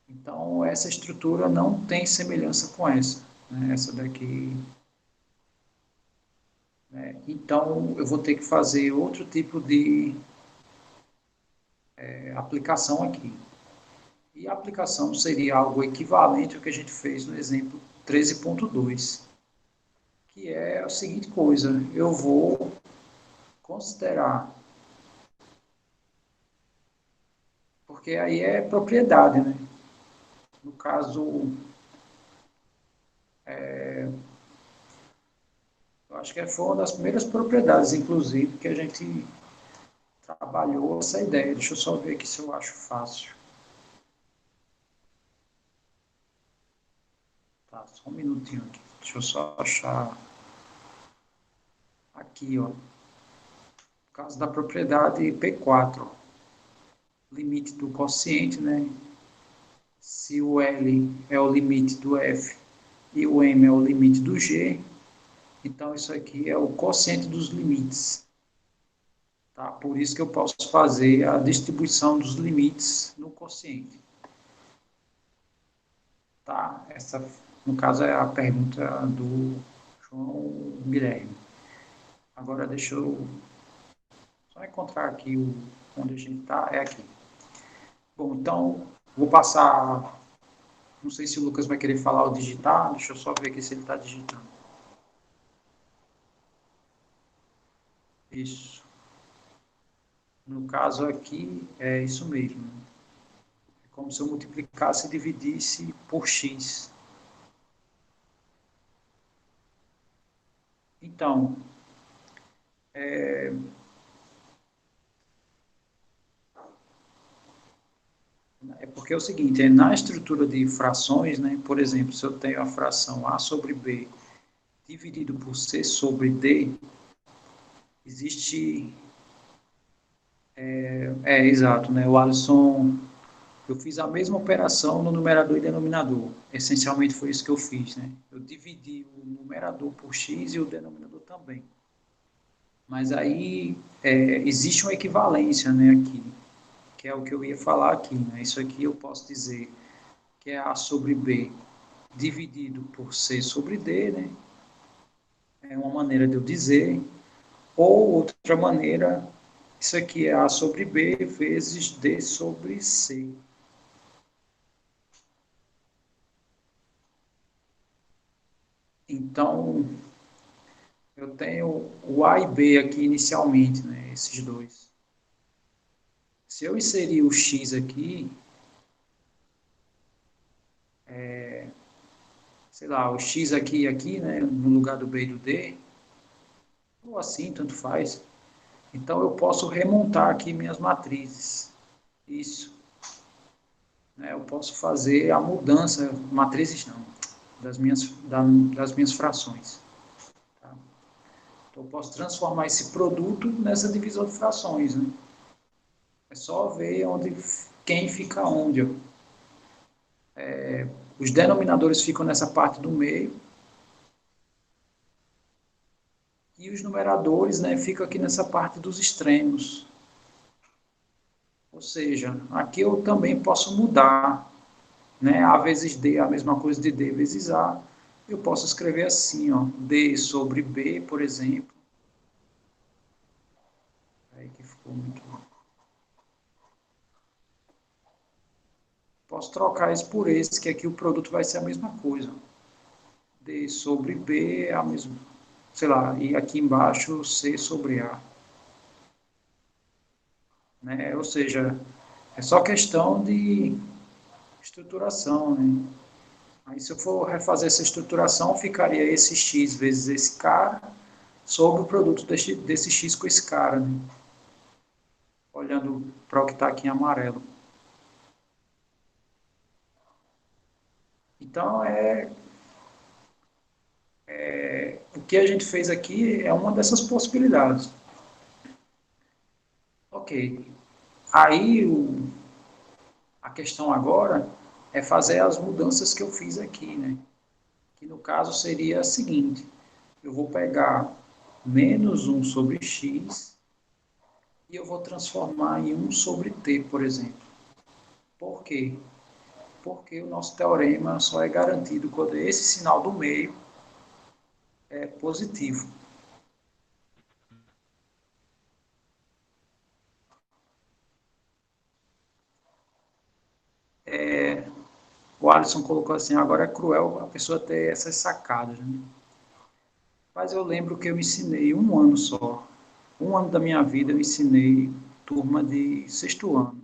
Então, essa estrutura não tem semelhança com essa. Né? Essa daqui. Né? Então, eu vou ter que fazer outro tipo de aplicação aqui. E a aplicação seria algo equivalente ao que a gente fez no exemplo 13.2, que é a seguinte coisa, eu vou considerar, porque aí é propriedade, né? No caso, eu acho que foi uma das primeiras propriedades, inclusive, que a gente trabalhou essa ideia. Deixa eu só ver aqui se eu acho fácil. Tá, só um minutinho aqui. Deixa eu só achar aqui, ó. No caso da propriedade P4, ó. Limite do quociente, né? Se o L é o limite do F e o M é o limite do G, então isso aqui é o quociente dos limites. Tá? Por isso que eu posso fazer a distribuição dos limites no quociente. Tá? Essa, no caso, é a pergunta do João Guilherme. Agora deixa eu só encontrar aqui onde a gente está. É aqui. Bom, então, vou passar. Não sei se o Lucas vai querer falar ou digitar. Deixa eu só ver aqui se ele está digitando. Isso. No caso aqui, é isso mesmo. É como se eu multiplicasse e dividisse por x. Então, é porque é o seguinte, na estrutura de frações, né, por exemplo, se eu tenho a fração a sobre b dividido por c sobre d, existe... exato, né, o Alisson... Eu fiz a mesma operação no numerador e denominador. Essencialmente foi isso que eu fiz, né? Eu dividi o numerador por x e o denominador também. Mas aí existe uma equivalência, né, aqui, que é o que eu ia falar aqui, né? Isso aqui eu posso dizer que é a sobre b dividido por c sobre d, né? É uma maneira de eu dizer, ou outra maneira Isso aqui é A sobre B vezes D sobre C. Então, eu tenho o A e B aqui inicialmente, né, esses dois. Se eu inserir o X aqui, sei lá, o X aqui e aqui, né, no lugar do B e do D, ou assim, tanto faz. Então, eu posso remontar aqui minhas matrizes. Isso. Né, eu posso fazer a mudança, matrizes não, das minhas frações. Tá? Então, eu posso transformar esse produto nessa divisão de frações. Né? É só ver quem fica onde. Os denominadores ficam nessa parte do meio e os numeradores, né, ficam aqui nessa parte dos extremos. Ou seja, aqui eu também posso mudar, né? A vezes D é a mesma coisa de D vezes A. Eu posso escrever assim, ó, D sobre B, por exemplo. Aí que ficou muito... Posso trocar isso por esse, que aqui o produto vai ser a mesma coisa. D sobre B é a mesma, sei lá, e aqui embaixo C sobre A. Né? Ou seja, é só questão de estruturação, né? Aí se eu for refazer essa estruturação, ficaria esse x vezes esse cara sobre o produto desse x com esse cara, né? Olhando para o que está aqui em amarelo. Então, o que a gente fez aqui é uma dessas possibilidades. Ok. Aí, a questão agora é fazer as mudanças que eu fiz aqui, né? Que no caso seria a seguinte: eu vou pegar menos 1 sobre x e eu vou transformar em 1 sobre t, por exemplo. Por quê? Porque o nosso teorema só é garantido quando esse sinal do meio é positivo. O Alisson colocou assim, agora é cruel a pessoa ter essas sacadas, né? Mas eu lembro que eu ensinei um ano só. Um ano da minha vida eu ensinei turma de sexto ano.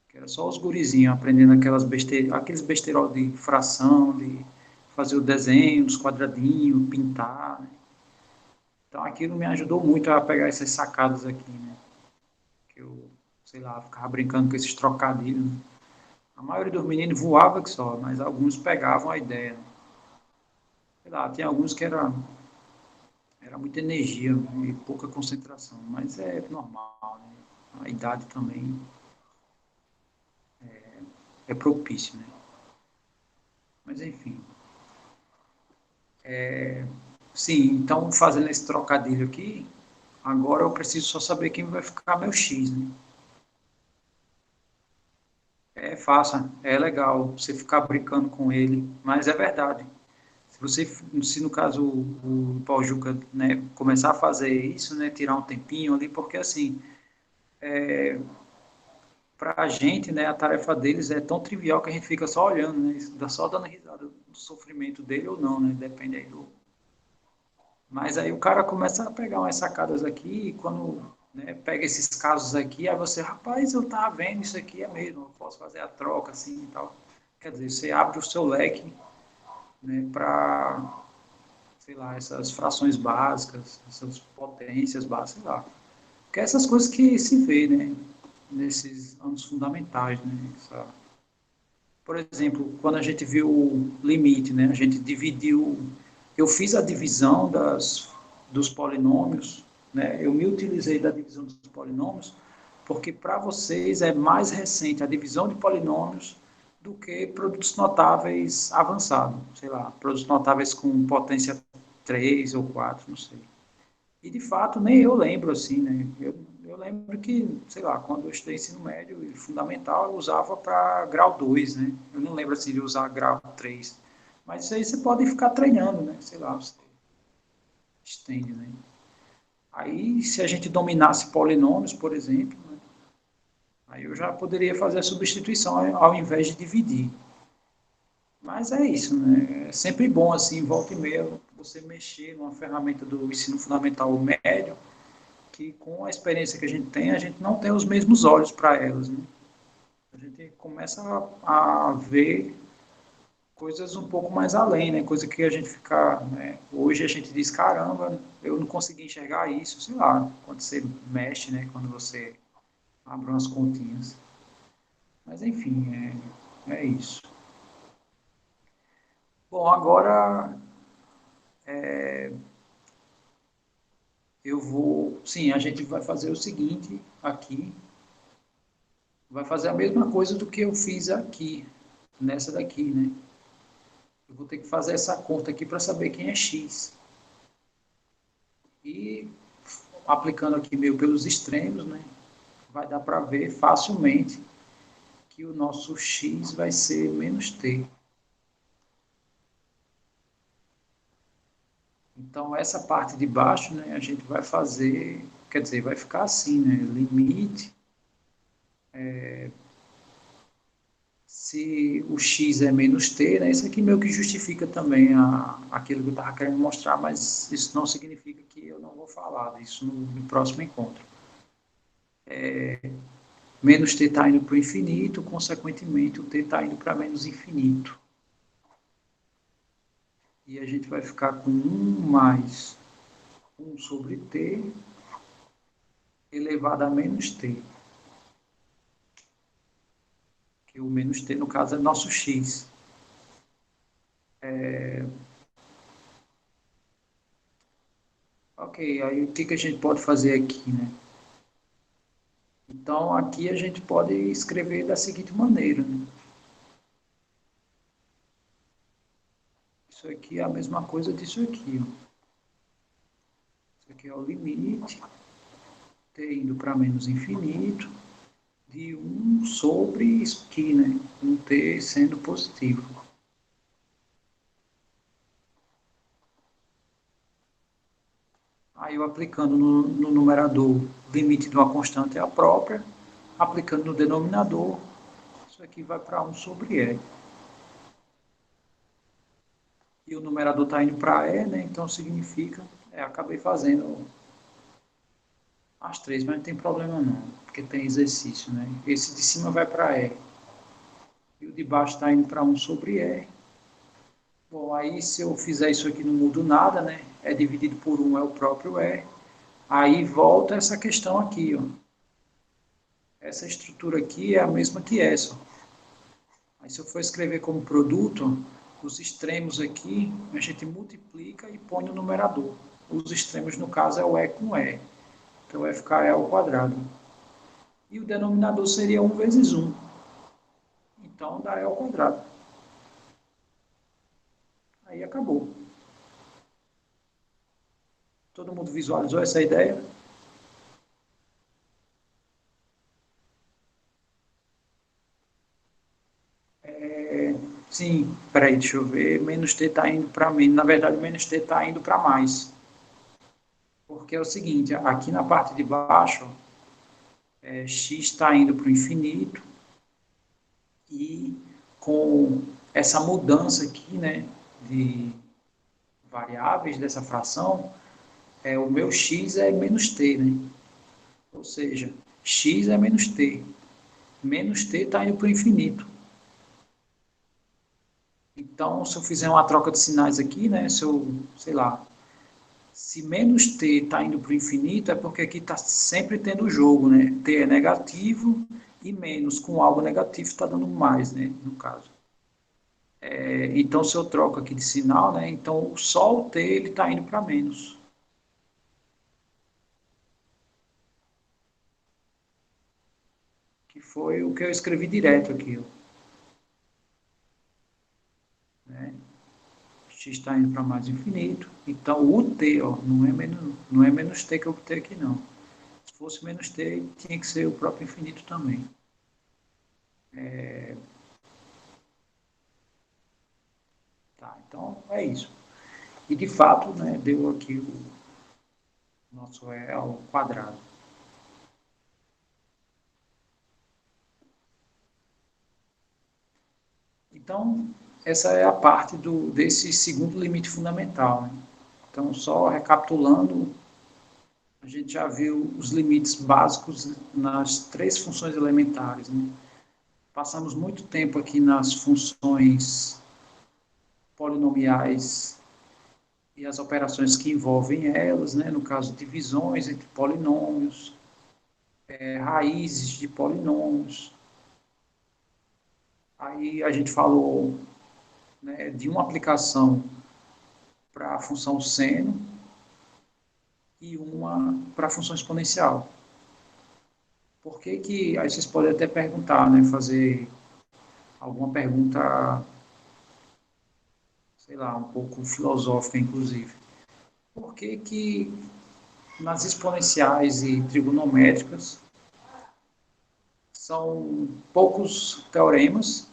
Que era só os gurizinhos aprendendo aqueles besterol de fração, de fazer o desenho dos quadradinhos, pintar. Né? Então aquilo me ajudou muito a pegar essas sacadas aqui, né? Que eu, sei lá, ficava brincando com esses trocadilhos. Né? A maioria dos meninos voava que só, mas alguns pegavam a ideia. Né? Sei lá, tem alguns que era muita energia e pouca concentração, mas é normal, né? A idade também é propício, né? Mas enfim. Sim, então fazendo esse trocadilho aqui, agora eu preciso só saber quem vai ficar meu X, né? É fácil, é legal você ficar brincando com ele, mas é verdade. Se no caso o Paulo Juca, né, começar a fazer isso, né, tirar um tempinho ali, porque assim, para a gente, né, a tarefa deles é tão trivial que a gente fica só olhando, né, só dando risada do sofrimento dele ou não, né, depende aí do... Mas aí o cara começa a pegar umas sacadas aqui, e quando, né, pega esses casos aqui, aí você, rapaz, eu tava vendo isso aqui, é mesmo, eu posso fazer a troca assim e tal. Quer dizer, você abre o seu leque, né, para, sei lá, essas frações básicas, essas potências básicas, sei lá. Porque é essas coisas que se vê, né, nesses anos fundamentais, né, por exemplo, quando a gente viu o limite, né, a gente dividiu, eu fiz a divisão dos polinômios, né, eu me utilizei da divisão dos polinômios, porque para vocês é mais recente a divisão de polinômios do que produtos notáveis avançados, sei lá, produtos notáveis com potência 3 ou 4, não sei. E, de fato, nem eu lembro, assim, né? Eu lembro que, sei lá, quando eu estudei ensino médio e fundamental, eu usava para grau 2, né? Eu não lembro, assim, de usar grau 3. Mas isso aí você pode ficar treinando, né? Sei lá, você estende, né? Aí, se a gente dominasse polinômios, por exemplo, né, aí eu já poderia fazer a substituição ao invés de dividir. Mas é isso, né? É sempre bom, assim, volta e meia, você mexer numa ferramenta do ensino fundamental médio, que com a experiência que a gente não tem os mesmos olhos para elas, né? A gente começa a ver coisas um pouco mais além, né? Coisa que a gente fica, né? Hoje a gente diz, caramba, eu não consegui enxergar isso, sei lá, quando você mexe, né? Quando você abre umas continhas. Mas enfim, é isso. Bom, agora eu vou, sim, a gente vai fazer o seguinte aqui, vai fazer a mesma coisa do que eu fiz aqui, nessa daqui, né? Eu vou ter que fazer essa conta aqui para saber quem é x. E aplicando aqui meio pelos extremos, né? Vai dar para ver facilmente que o nosso x vai ser menos t. Então, essa parte de baixo, né, a gente vai fazer, quer dizer, vai ficar assim, né? Limite, se o x é menos t, né? Isso aqui meio que justifica também aquilo que eu estava querendo mostrar, mas isso não significa que eu não vou falar disso no próximo encontro. Menos t está indo para o infinito, consequentemente o t está indo para menos infinito. E a gente vai ficar com 1 mais 1 sobre t elevado a menos t. Que o menos t, no caso, é nosso x. Ok, aí o que a gente pode fazer aqui, né? Então, aqui a gente pode escrever da seguinte maneira, né? Isso aqui é a mesma coisa disso aqui, ó. Isso aqui é o limite, t indo para menos infinito, de 1 sobre isso aqui, né? Um t sendo positivo. Aí eu aplicando no numerador limite de uma constante é a própria, aplicando no denominador, isso aqui vai para 1 sobre e. E o numerador está indo para e, né? Então significa, acabei fazendo as três, mas não tem problema não, porque tem exercício, né? Esse de cima vai para e, e o de baixo está indo para 1 sobre e. Bom, aí se eu fizer isso aqui não mudo nada, né? É dividido por 1 é o próprio e. Aí volta essa questão aqui, ó. Essa estrutura aqui é a mesma que essa. Aí se eu for escrever como produto, os extremos aqui, a gente multiplica e põe no numerador. Os extremos, no caso, é o e com e. Então vai ficar e ao quadrado. E o denominador seria 1 vezes 1. Então dá e ao quadrado. Aí acabou. Todo mundo visualizou essa ideia? Sim, peraí, deixa eu ver. Menos t está indo para menos. Na verdade, menos t está indo para mais. Porque é o seguinte, aqui na parte de baixo, x está indo para o infinito e com essa mudança aqui, né, de variáveis dessa fração, o meu x é menos t, né? Ou seja, x é menos t. Menos t está indo para o infinito. Então, se eu fizer uma troca de sinais aqui, né, se eu, sei lá, se menos t está indo para o infinito, é porque aqui está sempre tendo jogo, né? T é negativo e menos com algo negativo está dando mais, né? No caso. Então, se eu troco aqui de sinal, né? Então, só o t ele está indo para menos. Que foi o que eu escrevi direto aqui, ó, né? X está indo para mais infinito. Então, o t, ó, não é menos t que eu botei aqui, não. Se fosse menos t, tinha que ser o próprio infinito também. Tá, então, é isso. E, de fato, né, deu aqui Nosso é ao quadrado. Então, essa é a parte desse segundo limite fundamental, né? Então, só recapitulando, a gente já viu os limites básicos nas 3 funções elementares, né? Passamos muito tempo aqui nas funções polinomiais e as operações que envolvem elas, né? No caso, divisões entre polinômios, raízes de polinômios. Aí a gente falou, né, de uma aplicação para a função seno e uma para a função exponencial. Por que que, aí vocês podem até perguntar, né, fazer alguma pergunta, sei lá, um pouco filosófica, inclusive. Por que que nas exponenciais e trigonométricas são poucos teoremas,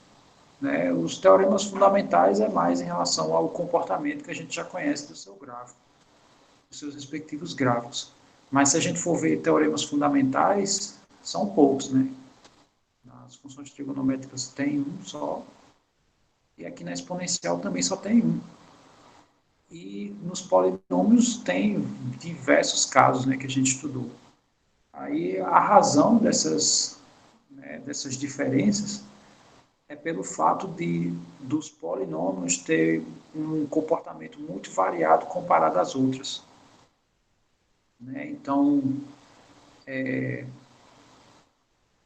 né? Os teoremas fundamentais é mais em relação ao comportamento que a gente já conhece do seu gráfico, dos seus respectivos gráficos. Mas se a gente for ver teoremas fundamentais, são poucos, né? Nas funções trigonométricas tem um só, e aqui na exponencial também só tem um. E nos polinômios tem diversos casos, né, que a gente estudou. Aí a razão dessas, né, dessas diferenças é pelo fato dos polinômios ter um comportamento muito variado comparado às outras, né? Então,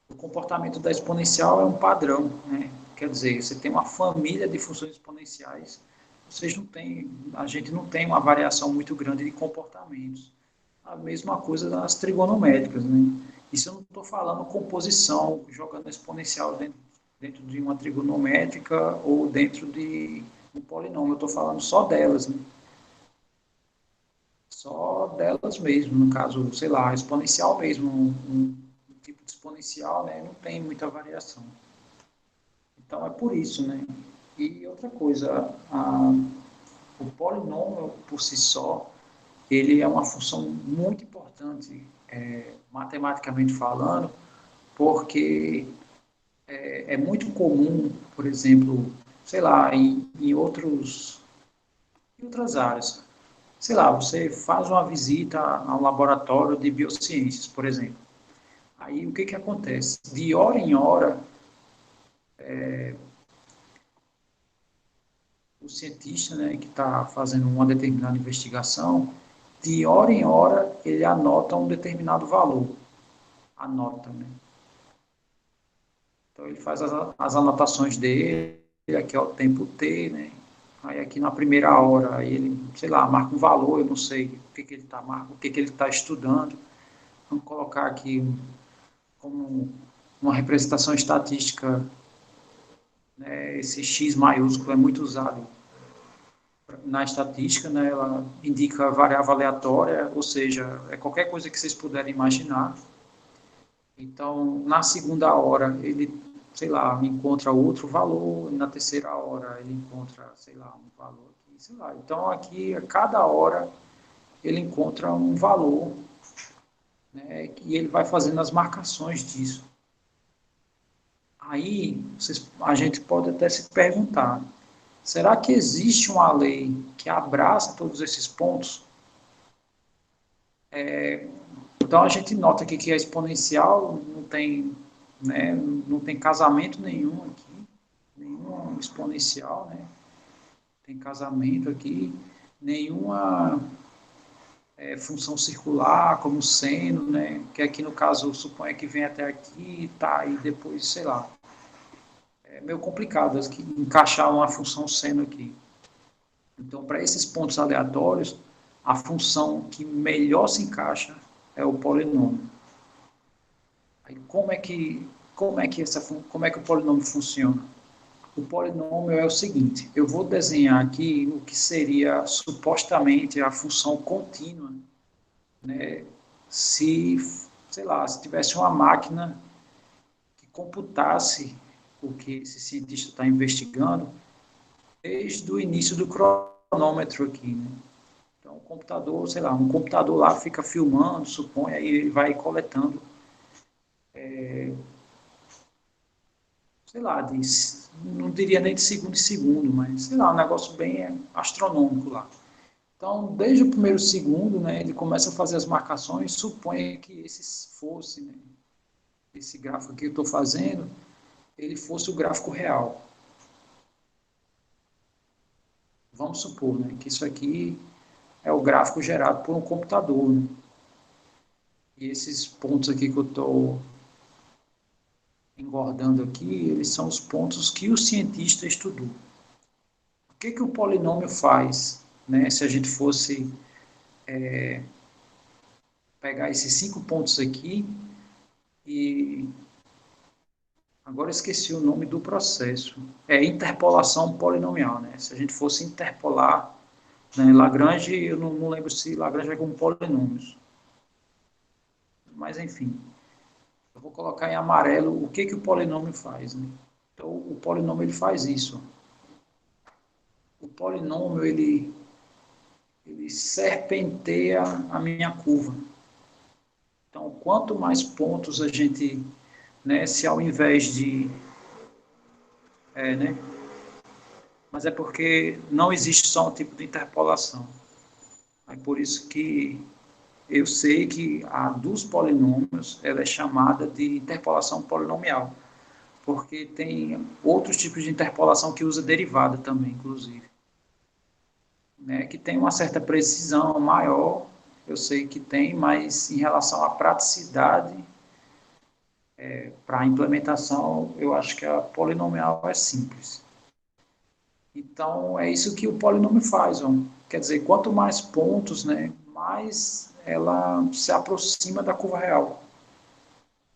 o comportamento da exponencial é um padrão, né? Quer dizer, você tem uma família de funções exponenciais, a gente não tem uma variação muito grande de comportamentos. A mesma coisa das trigonométricas, né? Isso eu não estou falando composição, jogando exponencial dentro de uma trigonométrica ou dentro de um polinômio, eu estou falando só delas, né? Só delas mesmo, no caso, sei lá, exponencial mesmo, um tipo de exponencial, né, não tem muita variação. Então é por isso, né? E outra coisa, o polinômio por si só, ele é uma função muito importante, matematicamente falando, porque é muito comum, por exemplo, sei lá, em outras áreas. Sei lá, você faz uma visita ao laboratório de biociências, por exemplo. Aí o que que acontece? De hora em hora, o cientista, né, que está fazendo uma determinada investigação, de hora em hora ele anota um determinado valor. Anota, né? Então ele faz as anotações dele, aqui é o tempo T, né? Aí aqui na primeira hora ele, sei lá, marca um valor, eu não sei o que que ele está o que que ele está estudando. Vamos colocar aqui como uma representação estatística, né? Esse X maiúsculo é muito usado na estatística, né? Ela indica variável aleatória, ou seja, é qualquer coisa que vocês puderem imaginar. Então, na segunda hora, ele, sei lá, encontra outro valor, e na terceira hora ele encontra, sei lá, um valor aqui, sei lá. Então, aqui, a cada hora, ele encontra um valor, né, e ele vai fazendo as marcações disso. Aí, a gente pode até se perguntar, será que existe uma lei que abraça todos esses pontos? Então, a gente nota aqui que a exponencial não tem, né, não tem casamento nenhum aqui, nenhum exponencial, né? Tem casamento aqui, nenhuma função circular, como seno, né? Que aqui no caso suponha que vem até aqui, tá, e depois, sei lá. É meio complicado aqui, encaixar uma função seno aqui. Então, para esses pontos aleatórios, a função que melhor se encaixa é o polinômio. Aí, como é que o polinômio funciona? O polinômio é o seguinte, eu vou desenhar aqui o que seria supostamente a função contínua, né? Se, sei lá, se tivesse uma máquina que computasse o que esse cientista está investigando desde o início do cronômetro aqui, né? Então, computador, sei lá, um computador lá fica filmando, supõe, aí ele vai coletando, sei lá, não diria nem de segundo em segundo, mas, sei lá, um negócio bem astronômico lá. Então, desde o primeiro segundo, né, ele começa a fazer as marcações, suponha que esse fosse, né, esse gráfico que eu estou fazendo, ele fosse o gráfico real. Vamos supor, né, que isso aqui é o gráfico gerado por um computador, né? E esses pontos aqui que eu estou engordando aqui, eles são os pontos que o cientista estudou. O que que o polinômio faz, né, se a gente fosse pegar esses 5 pontos aqui e agora esqueci o nome do processo. É interpolação polinomial, né? Se a gente fosse interpolar, né, Lagrange, eu não lembro se Lagrange é com polinômios. Mas, enfim, eu vou colocar em amarelo o que que o polinômio faz, né? Então, o polinômio ele faz isso. O polinômio ele serpenteia a minha curva. Então, quanto mais pontos a gente, né, se ao invés de, né, mas é porque não existe só um tipo de interpolação. É por isso que eu sei que a dos polinômios ela é chamada de interpolação polinomial, porque tem outros tipos de interpolação que usa derivada também, inclusive, né, que tem uma certa precisão maior, eu sei que tem, mas em relação à praticidade, para a implementação, eu acho que a polinomial é simples. Então, é isso que o polinômio faz. Ó. Quer dizer, quanto mais pontos, né, mais ela se aproxima da curva real.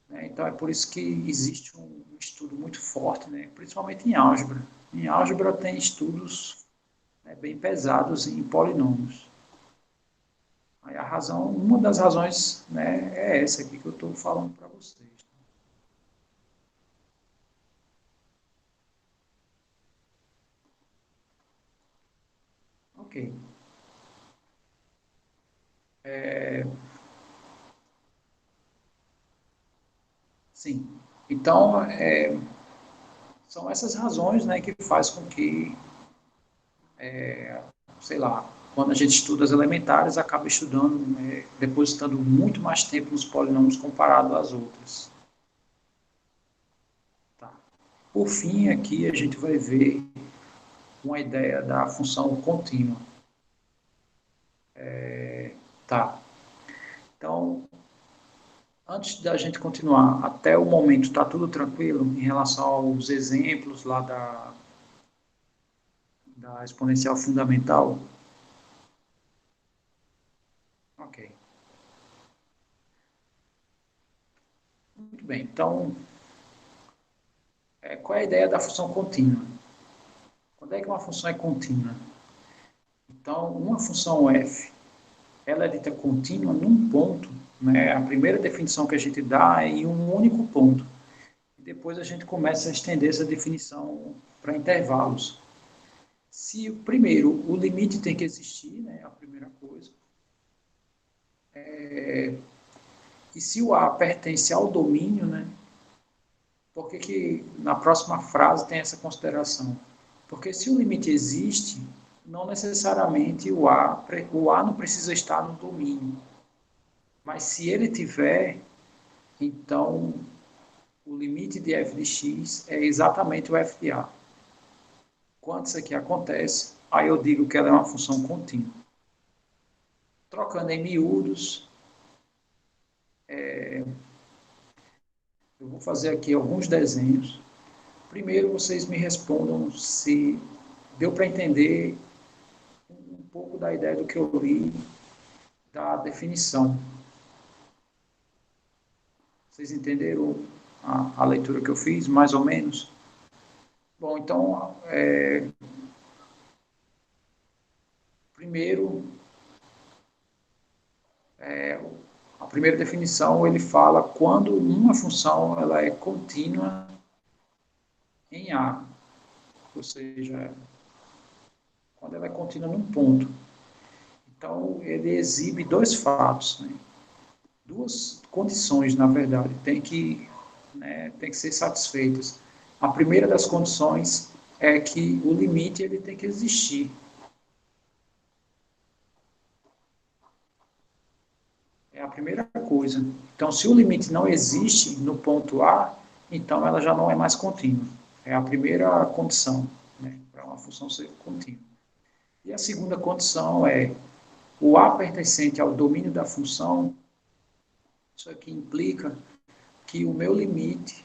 Né? Então, é por isso que existe um estudo muito forte, né, principalmente em álgebra. Em álgebra tem estudos, né, bem pesados em polinômios. Aí a razão, uma das razões, né, é essa aqui que eu estou falando para vocês. Ok. Sim. Então, são essas razões, né, que faz com que, sei lá, quando a gente estuda as elementares, acaba estudando, né, depositando muito mais tempo nos polinômios comparado às outras. Tá. Por fim, aqui a gente vai ver uma ideia da função contínua. Tá. Então, antes da gente continuar, até o momento está tudo tranquilo em relação aos exemplos lá da exponencial fundamental? Ok. Muito bem. Então, qual é a ideia da função contínua? Quando é que uma função é contínua? Então, uma função f, ela é dita contínua num ponto, né? A primeira definição que a gente dá é em um único ponto. E depois a gente começa a estender essa definição para intervalos. Se, primeiro, o limite tem que existir, né? A primeira coisa. E se o A pertence ao domínio, né? Por que que na próxima frase tem essa consideração? Porque se o limite existe, não necessariamente o A não precisa estar no domínio. Mas se ele tiver, então o limite de f de x é exatamente o f de A. Quando isso aqui acontece, aí eu digo que ela é uma função contínua. Trocando em miúdos, eu vou fazer aqui alguns desenhos. Primeiro, vocês me respondam se deu para entender um pouco da ideia do que eu li da definição. Vocês entenderam a leitura que eu fiz, mais ou menos? Bom, então, primeiro, a primeira definição, ele fala quando uma função ela é contínua em A, ou seja, quando ela é contínua num ponto. Então, ele exibe dois fatos, né? Duas condições, na verdade, tem que ser satisfeitas. A primeira das condições é que o limite ele tem que existir. É a primeira coisa. Então, se o limite não existe no ponto A, então ela já não é mais contínua. É a primeira condição, né, para uma função ser contínua. E a segunda condição é o A pertencente ao domínio da função. Isso aqui implica que o meu limite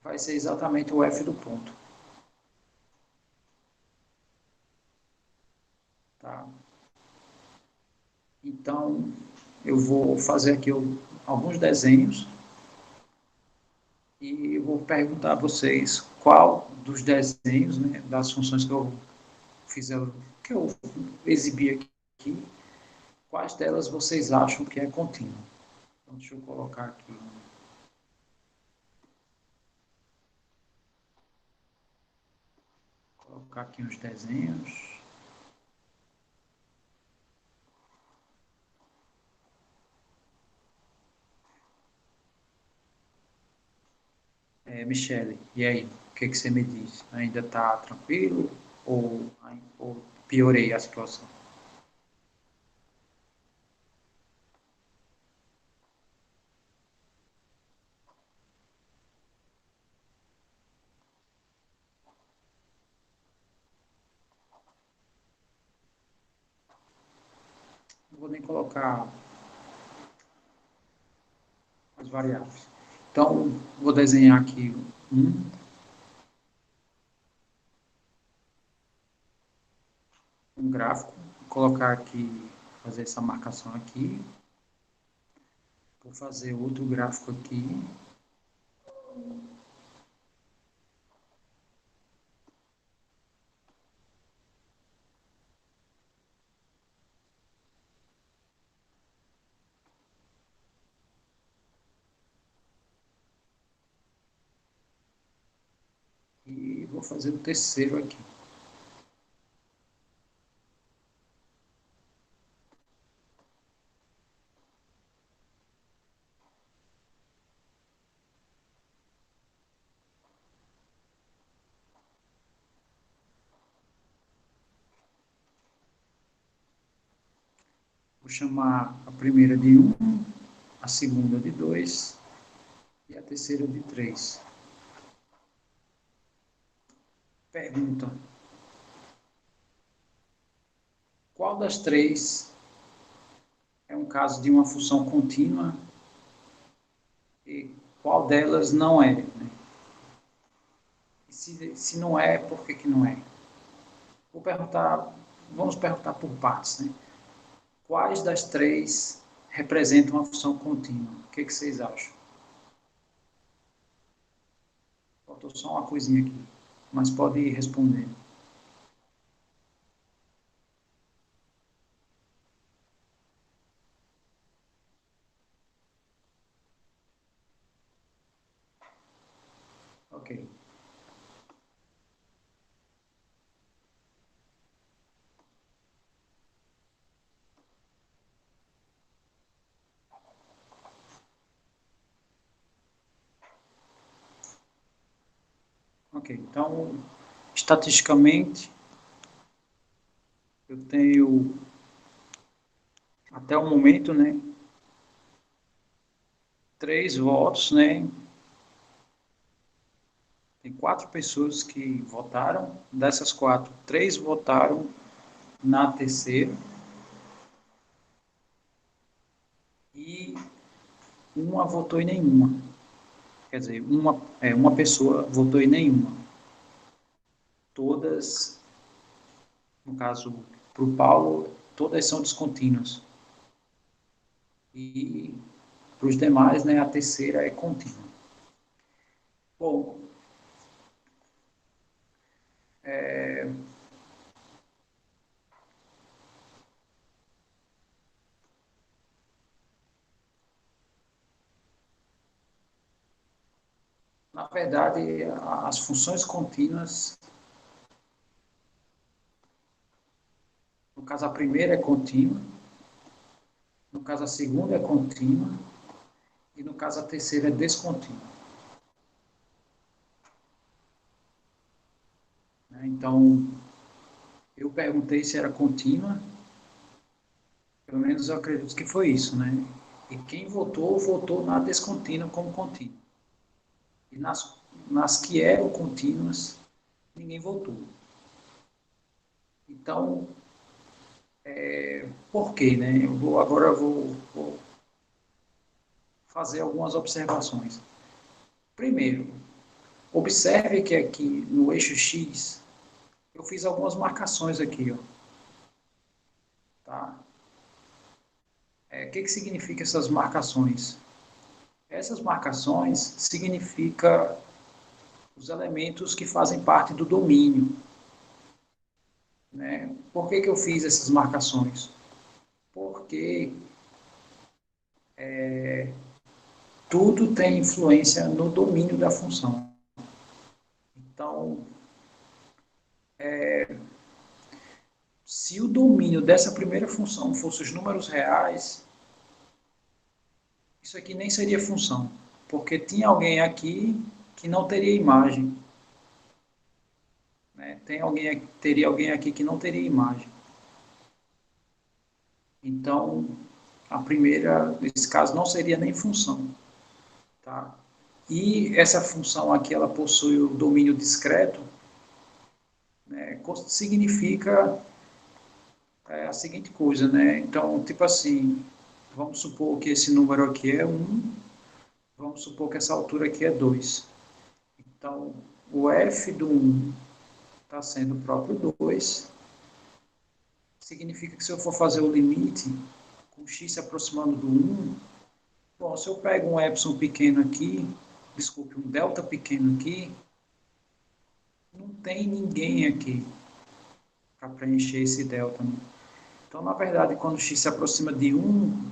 vai ser exatamente o f do ponto. Tá? Então, eu vou fazer aqui alguns desenhos e eu vou perguntar a vocês qual dos desenhos, né, das funções que eu fiz, que eu exibi aqui, quais delas vocês acham que é contínua. Então, deixa eu colocar aqui uns desenhos. Michele, e aí? O que você me diz? Ainda está tranquilo ou piorei a situação? Não vou nem colocar as variáveis. Então, vou desenhar aqui um gráfico, vou colocar aqui, fazer essa marcação aqui, vou fazer outro gráfico aqui, e vou fazer o terceiro aqui. Vou chamar a primeira de 1, a segunda de 2 e a terceira de 3. Pergunta: qual das três é um caso de uma função contínua e qual delas não é? Né? Se não é, por que não é? Vamos perguntar por partes. Né? Quais das três representam uma função contínua? O que vocês acham? Faltou só uma coisinha aqui, mas pode ir respondendo. Ok. Ok, então, estatisticamente, eu tenho, até o momento, né, 3 votos, né, tem 4 pessoas que votaram, dessas 4, 3 votaram na terceira e uma votou em nenhuma. Quer dizer, uma pessoa votou em nenhuma. Todas, no caso, para o Paulo, todas são descontínuas. E para os demais, né, a terceira é contínua. Bom, na verdade, as funções contínuas No caso, a primeira é contínua, no caso, a segunda é contínua, e no caso, a terceira é descontínua. Então, eu perguntei se era contínua, pelo menos eu acredito que foi isso, né? E quem votou, votou na descontínua como contínua. E nas que eram contínuas, ninguém votou. Então, por quê, né? Agora eu vou fazer algumas observações. Primeiro, observe que aqui no eixo X, eu fiz algumas marcações aqui, ó. Tá? O que significa essas marcações? Essas marcações significam os elementos que fazem parte do domínio. Né? Por que eu fiz essas marcações? Porque tudo tem influência no domínio da função. Então, se o domínio dessa primeira função fosse os números reais, isso aqui nem seria função, porque tinha alguém aqui que não teria imagem. Né? Teria alguém aqui que não teria imagem. Então, a primeira, nesse caso, não seria nem função. Tá? E essa função aqui, ela possui o domínio discreto, né? Significa a seguinte coisa, né? Então, tipo assim, vamos supor que esse número aqui é 1, vamos supor que essa altura aqui é 2. Então, o f do 1 está sendo o próprio 2. Significa que se eu for fazer o limite, com x se aproximando do 1, bom, se eu pego um epsilon pequeno aqui, desculpe, um delta pequeno aqui, não tem ninguém aqui para preencher esse delta. Né? Então, na verdade, quando x se aproxima de 1,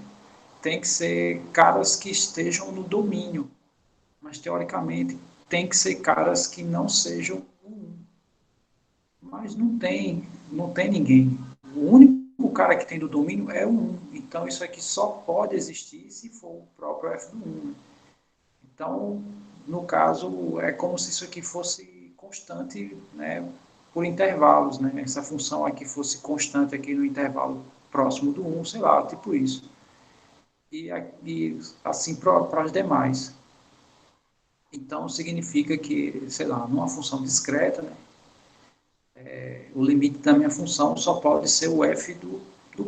tem que ser caras que estejam no domínio. Mas, teoricamente, tem que ser caras que não sejam o 1. Mas não tem ninguém. O único cara que tem do domínio é o 1. Então, isso aqui só pode existir se for o próprio f do 1. Então, no caso, é como se isso aqui fosse constante, né, por intervalos, né? Essa função aqui fosse constante aqui no intervalo próximo do 1, sei lá, tipo isso. E assim para as demais. Então, significa que, sei lá, numa função discreta, né, o limite da minha função só pode ser o f do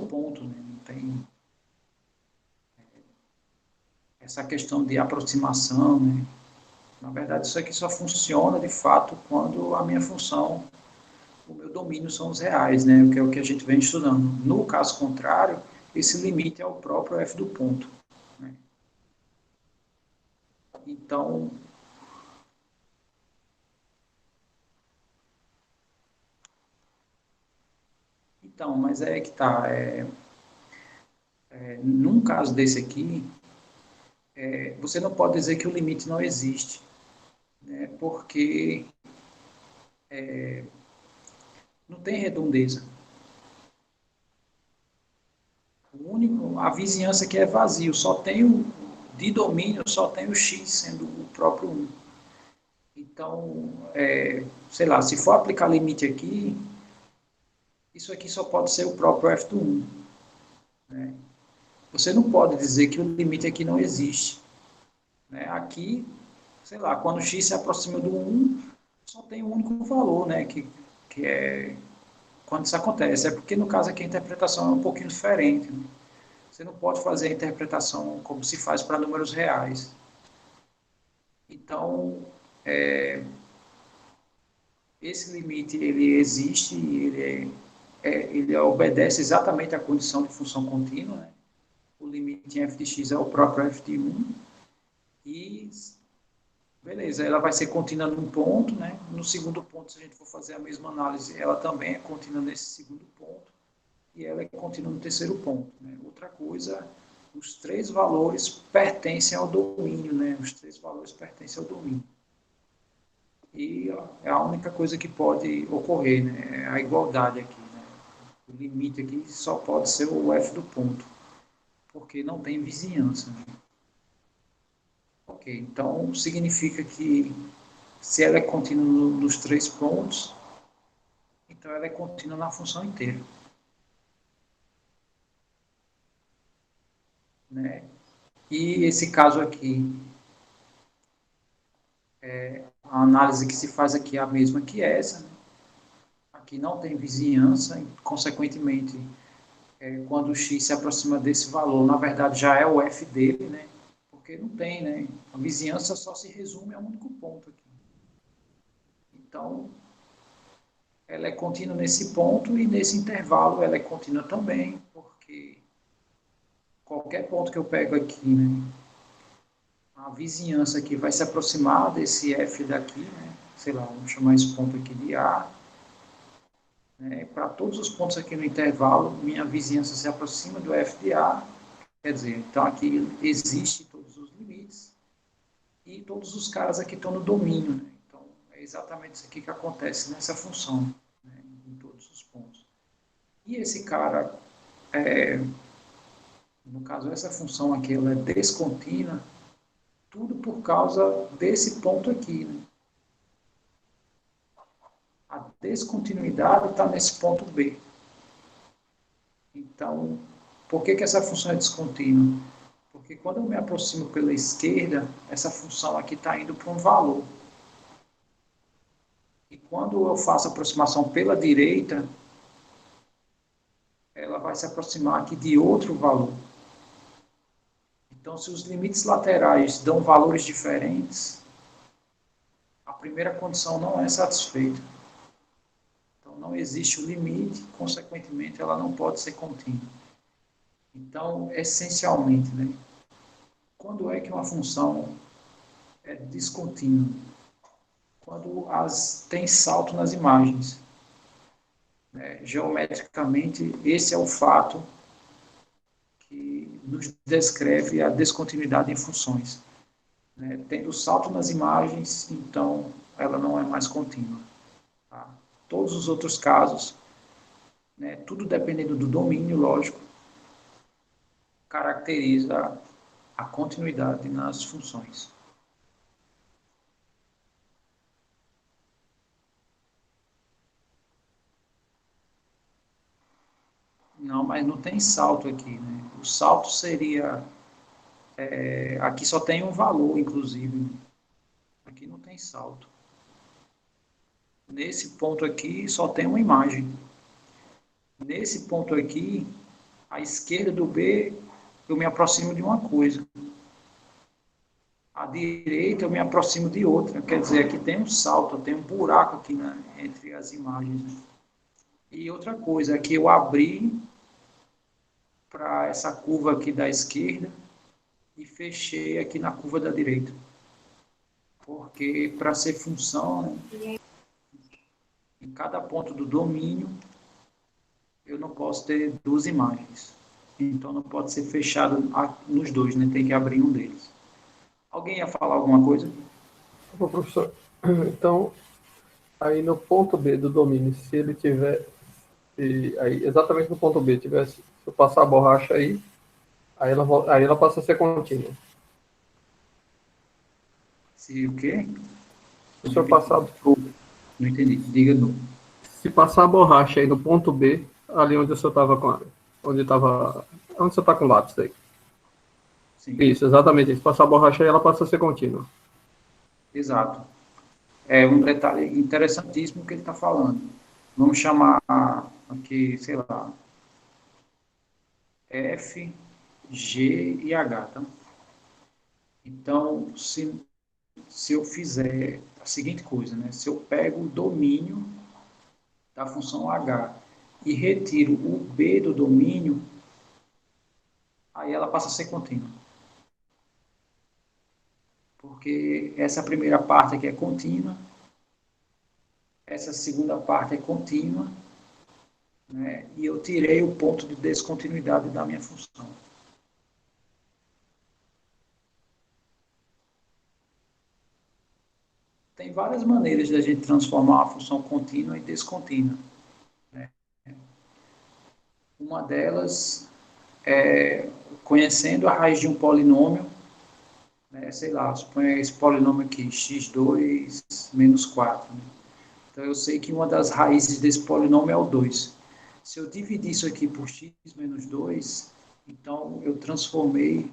ponto. Né? Não tem essa questão de aproximação. Né? Na verdade, isso aqui só funciona, de fato, quando a minha função, o meu domínio são os reais, né? Que é o que a gente vem estudando. No caso contrário, esse limite é o próprio f do ponto. Né? Então, mas é que tá. Num caso desse aqui, você não pode dizer que o limite não existe, né? Porque não tem redondeza. A vizinhança aqui é vazio, só tem de domínio, só tem o x sendo o próprio 1. Então, sei lá, se for aplicar limite aqui, isso aqui só pode ser o próprio f do 1. Né? Você não pode dizer que o limite aqui não existe. Né? Aqui, sei lá, quando x se aproxima do 1, só tem um único valor, né? Que é quando isso acontece. É porque, no caso aqui, a interpretação é um pouquinho diferente. Né? Você não pode fazer a interpretação como se faz para números reais. Então, esse limite, ele existe, ele obedece exatamente à condição de função contínua. Né? O limite em f de x é o próprio f de 1. E, beleza, ela vai ser contínua num ponto. Né? No segundo ponto, se a gente for fazer a mesma análise, ela também é contínua nesse segundo ponto. E ela é contínua no terceiro ponto. Né? Outra coisa, os três valores pertencem ao domínio, né? Os três valores pertencem ao domínio. E é a única coisa que pode ocorrer, né? É a igualdade aqui. Né? O limite aqui só pode ser o f do ponto, porque não tem vizinhança. Ok, então significa que se ela é contínua nos 3 pontos, então ela é contínua na função inteira. Né? E esse caso aqui, a análise que se faz aqui é a mesma que essa. Né? Aqui não tem vizinhança, e, consequentemente, quando o x se aproxima desse valor, na verdade já é o f dele, né? Porque não tem, né? A vizinhança só se resume a um único ponto aqui. Então, ela é contínua nesse ponto e nesse intervalo ela é contínua também, porque qualquer ponto que eu pego aqui, né? A vizinhança aqui vai se aproximar desse f daqui, né? Sei lá, vamos chamar esse ponto aqui de A. Né? Para todos os pontos aqui no intervalo, minha vizinhança se aproxima do f de A. Quer dizer, então aqui existe todos os limites e todos os caras aqui estão no domínio. Né? Então, é exatamente isso aqui que acontece nessa função, né? Em todos os pontos. E esse cara, no caso, essa função aqui, ela é descontínua, tudo por causa desse ponto aqui. Né? A descontinuidade está nesse ponto B. Então, por que essa função é descontínua? Porque quando eu me aproximo pela esquerda, essa função aqui está indo para um valor. E quando eu faço a aproximação pela direita, ela vai se aproximar aqui de outro valor. Então, se os limites laterais dão valores diferentes, a primeira condição não é satisfeita. Então, não existe o limite, consequentemente, ela não pode ser contínua. Então, essencialmente, né, quando é que uma função é descontínua? Quando tem salto nas imagens. Geometricamente, esse é o fato que nos descreve a descontinuidade em funções. Tendo salto nas imagens, então ela não é mais contínua. Tá? Todos os outros casos, tudo dependendo do domínio, lógico, caracteriza a continuidade nas funções. Não, mas não tem salto aqui. Né? O salto seria... aqui só tem um valor, inclusive. Aqui não tem salto. Nesse ponto aqui só tem uma imagem. Nesse ponto aqui, à esquerda do B, eu me aproximo de uma coisa. À direita, eu me aproximo de outra. Quer dizer, aqui tem um salto, tem um buraco aqui entre as imagens. Né? E outra coisa, aqui eu abri para essa curva aqui da esquerda e fechei aqui na curva da direita. Porque para ser função, né, em cada ponto do domínio, eu não posso ter duas imagens. Então não pode ser fechado nos dois, né? Tem que abrir um deles. Alguém ia falar alguma coisa? Bom, professor, então, aí no ponto B do domínio, se ele tiver, aí exatamente no ponto B, tivesse, se eu passar a borracha aí ela passa a ser contínua. Se o quê? Se eu passar, Não entendi. Diga de novo. se passar a borracha aí no ponto B, ali onde o senhor estava com onde você está com o lápis aí. Sim. Isso, exatamente. Se passar a borracha aí, ela passa a ser contínua. Exato. É um detalhe interessantíssimo que ele está falando. Vamos chamar aqui, sei lá, F, G e H, tá? Então, se eu fizer a seguinte coisa, né? Se eu pego o domínio da função H e retiro o B do domínio, aí ela passa a ser contínua. Porque essa primeira parte aqui é contínua, essa segunda parte é contínua, né? E eu tirei o ponto de descontinuidade da minha função. Tem várias maneiras da gente transformar uma função contínua em descontínua. Né? Uma delas é conhecendo a raiz de um polinômio, né, sei lá, suponha esse polinômio aqui, x2 menos 4. Né? Então, eu sei que uma das raízes desse polinômio é o 2. Se eu dividir isso aqui por x menos 2, então eu transformei,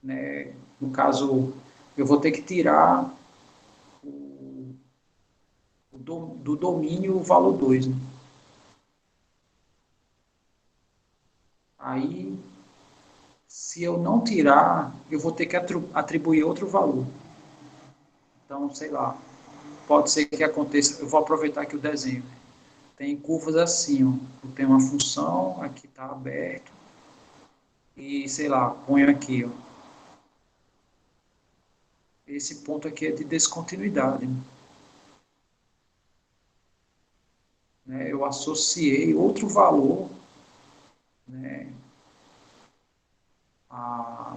né, no caso, eu vou ter que tirar do domínio o valor 2. Né? Aí, se eu não tirar, eu vou ter que atribuir outro valor. Então, sei lá, pode ser que aconteça, eu vou aproveitar aqui o desenho. Né? Tem curvas assim, ó. Eu tenho uma função, aqui está aberto, e sei lá, ponho aqui, ó. Esse ponto aqui é de descontinuidade. Né? Eu associei outro valor, né, a,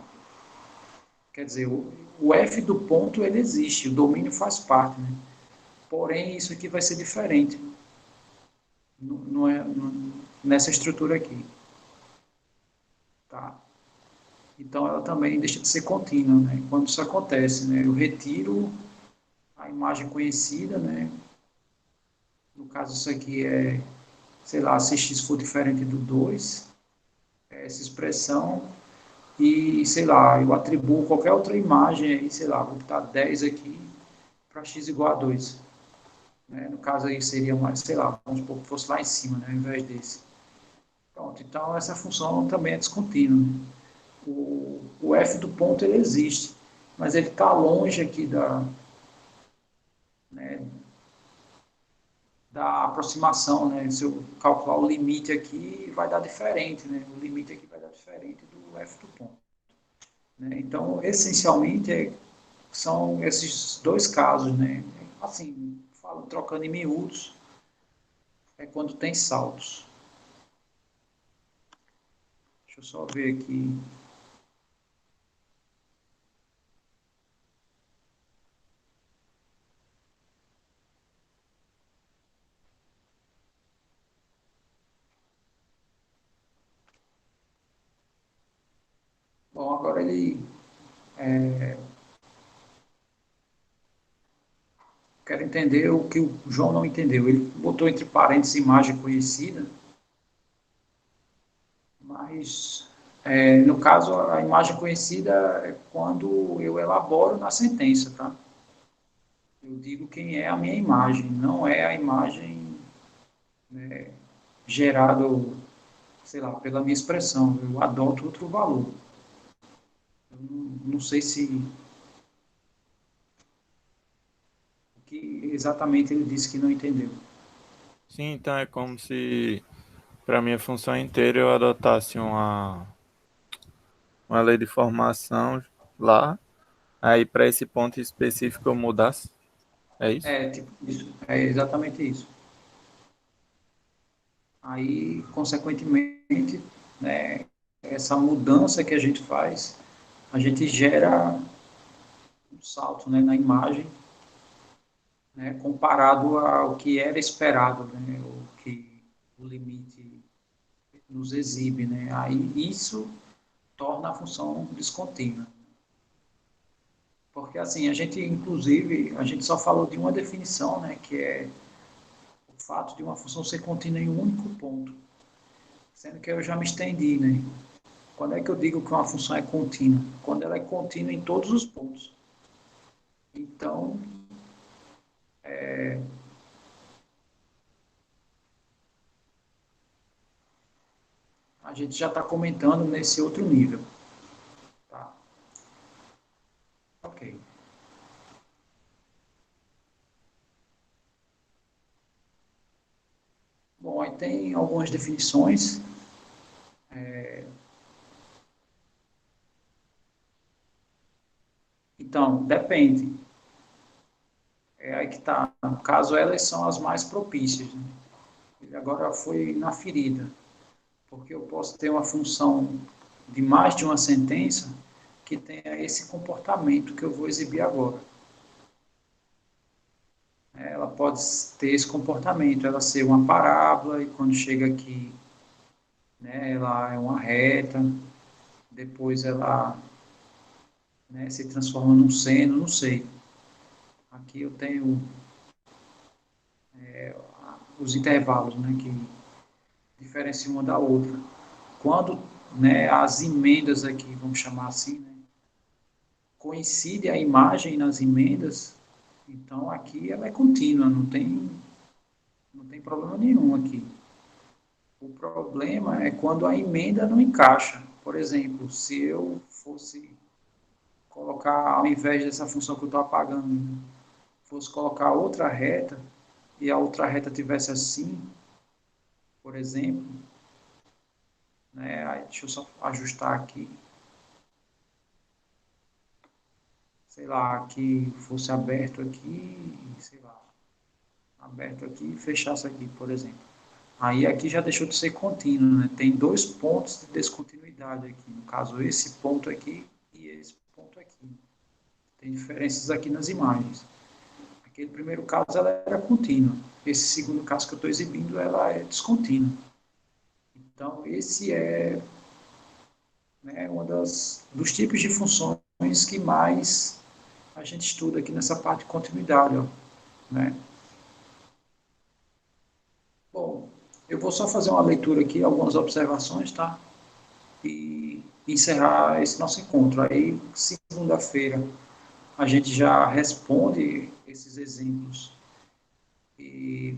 quer dizer, o f do ponto ele existe, o domínio faz parte, né? Porém, isso aqui vai ser diferente. Não é, nessa estrutura aqui. Tá? Então, ela também deixa de ser contínua. Né? Quando isso acontece, né, eu retiro a imagem conhecida, né? No caso, isso aqui é, sei lá, se x for diferente do 2, é essa expressão, e, sei lá, eu atribuo qualquer outra imagem aí, sei lá, vou botar 10 aqui para x igual a 2. Né? No caso aí seria mais, sei lá, vamos supor que fosse lá em cima, né, ao invés desse. Pronto, então essa função também é descontínua. Né? O f do ponto ele existe, mas ele está longe aqui né, da aproximação, né? Se eu calcular o limite aqui, vai dar diferente, né? O limite aqui vai dar diferente do f do ponto. Né? Então, essencialmente, são esses dois casos, né? Assim, trocando em miúdos, é quando tem saltos. Deixa eu só ver aqui. Bom, agora ele quero entender o que o João não entendeu. Ele botou entre parênteses imagem conhecida, mas no caso a imagem conhecida é quando eu elaboro na sentença, tá? Eu digo quem é a minha imagem, não é a imagem, né, gerada, sei lá, pela minha expressão. Eu adoto outro valor. Eu não sei se o que exatamente ele disse que não entendeu. Sim, então é como se para minha função inteira eu adotasse uma lei de formação lá, aí para esse ponto específico eu mudasse. É isso? É, tipo isso. É exatamente isso. Aí, consequentemente, né, essa mudança que a gente faz, a gente gera um salto, né, na imagem, né, comparado ao que era esperado, né, o que o limite nos exibe, né. Aí isso torna a função descontínua. Porque assim, a gente inclusive, a gente só falou de uma definição, né, que é o fato de uma função ser contínua em um único ponto, sendo que eu já me estendi, né. Quando é que eu digo que uma função é contínua? Quando ela é contínua em todos os pontos. Então, a gente já está comentando nesse outro nível. Tá? Ok. Bom, aí tem algumas definições. Então, depende. É aí que está. No caso, elas são as mais propícias. Né? Ele agora foi na ferida. Porque eu posso ter uma função de mais de uma sentença que tenha esse comportamento que eu vou exibir agora. Ela pode ter esse comportamento, ela ser uma parábola e quando chega aqui né, ela é uma reta, depois ela, né, se transforma num seno, não sei. Aqui eu tenho os intervalos, né, que diferenciam uma da outra. Quando, né, as emendas aqui, vamos chamar assim, né, coincide a imagem nas emendas, então aqui ela é contínua, não tem problema nenhum aqui. O problema é quando a emenda não encaixa. Por exemplo, se eu fosse colocar, ao invés dessa função que eu estou apagando, fosse colocar outra reta, e a outra reta tivesse assim, por exemplo, né, aí deixa eu só ajustar aqui, sei lá, que fosse aberto aqui, sei lá, aberto aqui e fechasse aqui, por exemplo. Aí aqui já deixou de ser contínuo, né? Tem dois pontos de descontinuidade aqui, no caso esse ponto aqui e esse ponto aqui. Tem diferenças aqui nas imagens. Aquele primeiro caso ela era contínua, esse segundo caso que eu estou exibindo ela é descontínua. Então esse é, né, dos tipos de funções que mais a gente estuda aqui nessa parte de continuidade, ó, né? Bom, eu vou só fazer uma leitura aqui, algumas observações, tá? E encerrar esse nosso encontro. Aí, segunda-feira, a gente já responde esses exemplos. E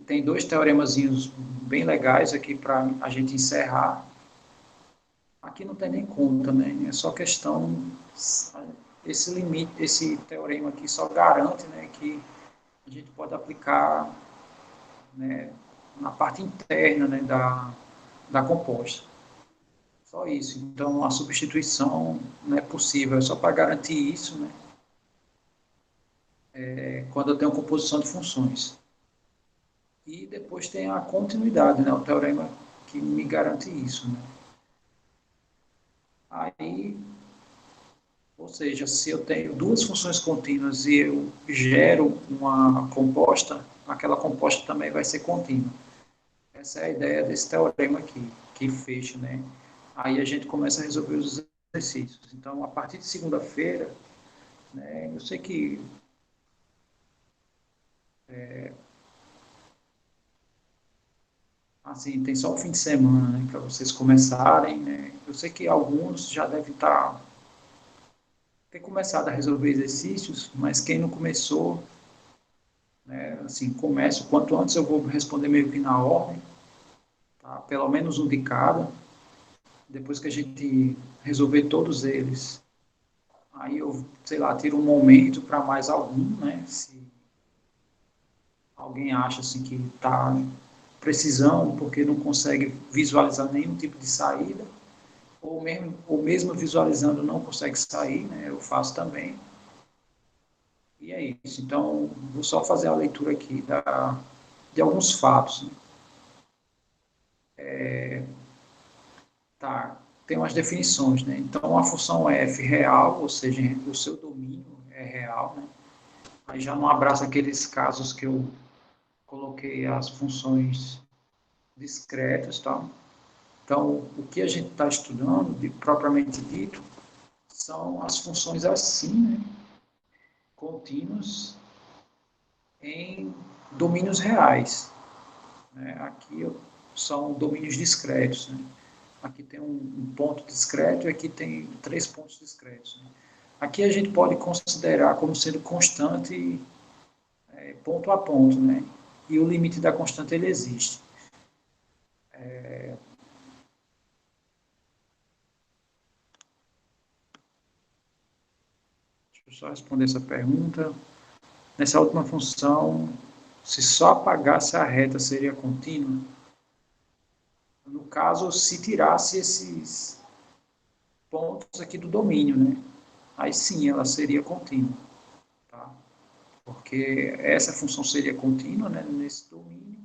tem dois teoremazinhos bem legais aqui para a gente encerrar. Aqui não tem nem conta, né? É só questão, esse limite, esse teorema aqui só garante, né, que a gente pode aplicar, né, na parte interna, né, da composta. Só isso. Então, a substituição não é possível, é só para garantir isso, né, quando eu tenho composição de funções. E depois tem a continuidade, né, o teorema que me garante isso, né. Aí, ou seja, se eu tenho duas funções contínuas e eu gero uma composta, aquela composta também vai ser contínua. Essa é a ideia desse teorema aqui, que fecha, né? Aí a gente começa a resolver os exercícios. Então, a partir de segunda-feira, né, eu sei que assim, tem só o fim de semana, né, para vocês começarem, né? Eu sei que alguns já devem ter começado a resolver exercícios, mas quem não começou, né, assim, começa, quanto antes eu vou responder meio que na ordem, tá? Pelo menos um de cada. Depois que a gente resolver todos eles, aí eu, sei lá, tiro um momento para mais algum, né? Se alguém acha assim que está precisando porque não consegue visualizar nenhum tipo de saída, ou mesmo visualizando não consegue sair, né? Eu faço também. E é isso. Então, vou só fazer a leitura aqui de alguns fatos, né? Tá, tem umas definições, né? Então, a função f real, ou seja, o seu domínio é real, né? Aí já não abraça aqueles casos que eu coloquei as funções discretas, tá? Então, o que a gente está estudando, propriamente dito, são as funções assim, né? Contínuas em domínios reais, né? Aqui são domínios discretos, né? Aqui tem um ponto discreto e aqui tem três pontos discretos, né? Aqui a gente pode considerar como sendo constante ponto a ponto, né? E o limite da constante ele existe. Deixa eu só responder essa pergunta. Nessa última função, se só apagasse a reta seria contínua? No caso, se tirasse esses pontos aqui do domínio, né? Aí sim ela seria contínua, tá? Porque essa função seria contínua, né, nesse domínio,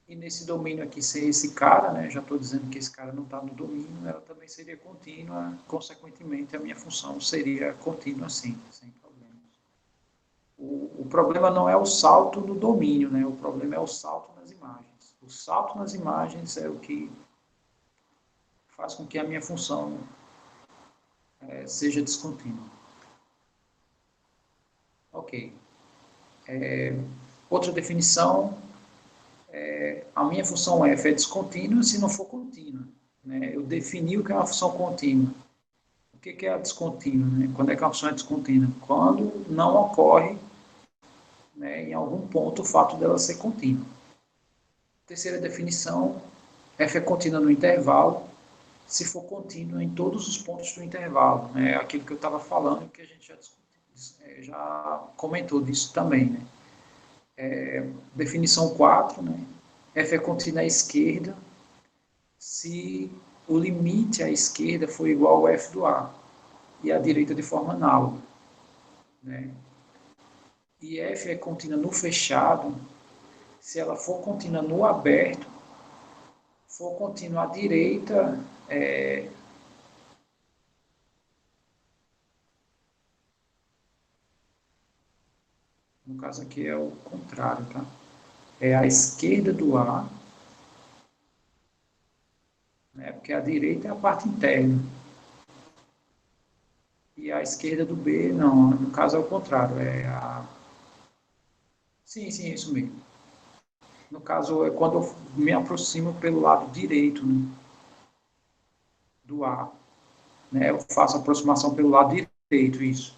e nesse domínio aqui, sem esse cara, né, já estou dizendo que esse cara não está no domínio, ela também seria contínua, consequentemente a minha função seria contínua sim, sem problemas. O problema não é o salto no domínio, né, o problema é o salto nas imagens. O salto nas imagens é o que faz com que a minha função seja descontínua. Ok. Outra definição, a minha função f é descontínua se não for contínua. Né? Eu defini o que é uma função contínua. O que é a descontínua? Né? Quando é que a função é descontínua? Quando não ocorre, né, em algum ponto o fato dela ser contínua. Terceira definição, f é contínua no intervalo, se for contínua em todos os pontos do intervalo. Né? Aquilo que eu estava falando, que a gente já comentou disso também. Né? Definição 4, né? f é contínua à esquerda se o limite à esquerda for igual ao f do A e à direita de forma análoga. Né? E f é contínua no fechado se ela for contínua no aberto, for contínua à direita, no caso aqui é o contrário, tá? É a esquerda do A, né? Porque a direita é a parte interna. E a esquerda do B, não, no caso é o contrário, é a... Sim, sim, é isso mesmo. No caso, é quando eu me aproximo pelo lado direito, né, do A. Né? Eu faço a aproximação pelo lado direito, isso.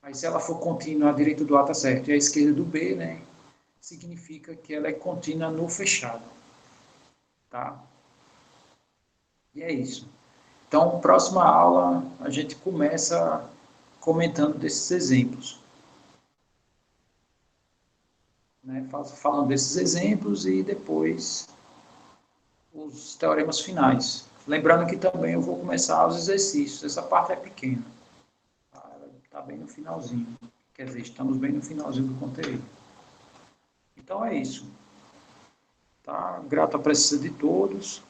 Aí se ela for contínua, a direita do A está certo. E a esquerda do B, né, significa que ela é contínua no fechado. Tá? E é isso. Então, próxima aula, a gente começa comentando desses exemplos. Né? Falando desses exemplos e depois os teoremas finais. Lembrando que também eu vou começar os exercícios. Essa parte é pequena. Tá? Ela está bem no finalzinho. Quer dizer, estamos bem no finalzinho do conteúdo. Então é isso. Tá? Grato a presença de todos.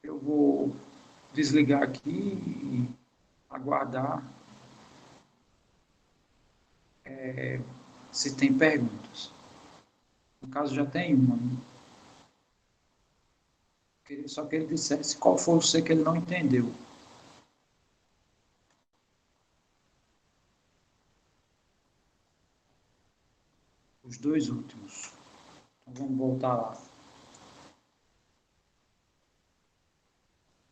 Eu vou desligar aqui e aguardar se tem perguntas. No caso, já tem uma. Né? Só que ele dissesse qual foi o C que ele não entendeu. Os dois últimos. Então, vamos voltar lá.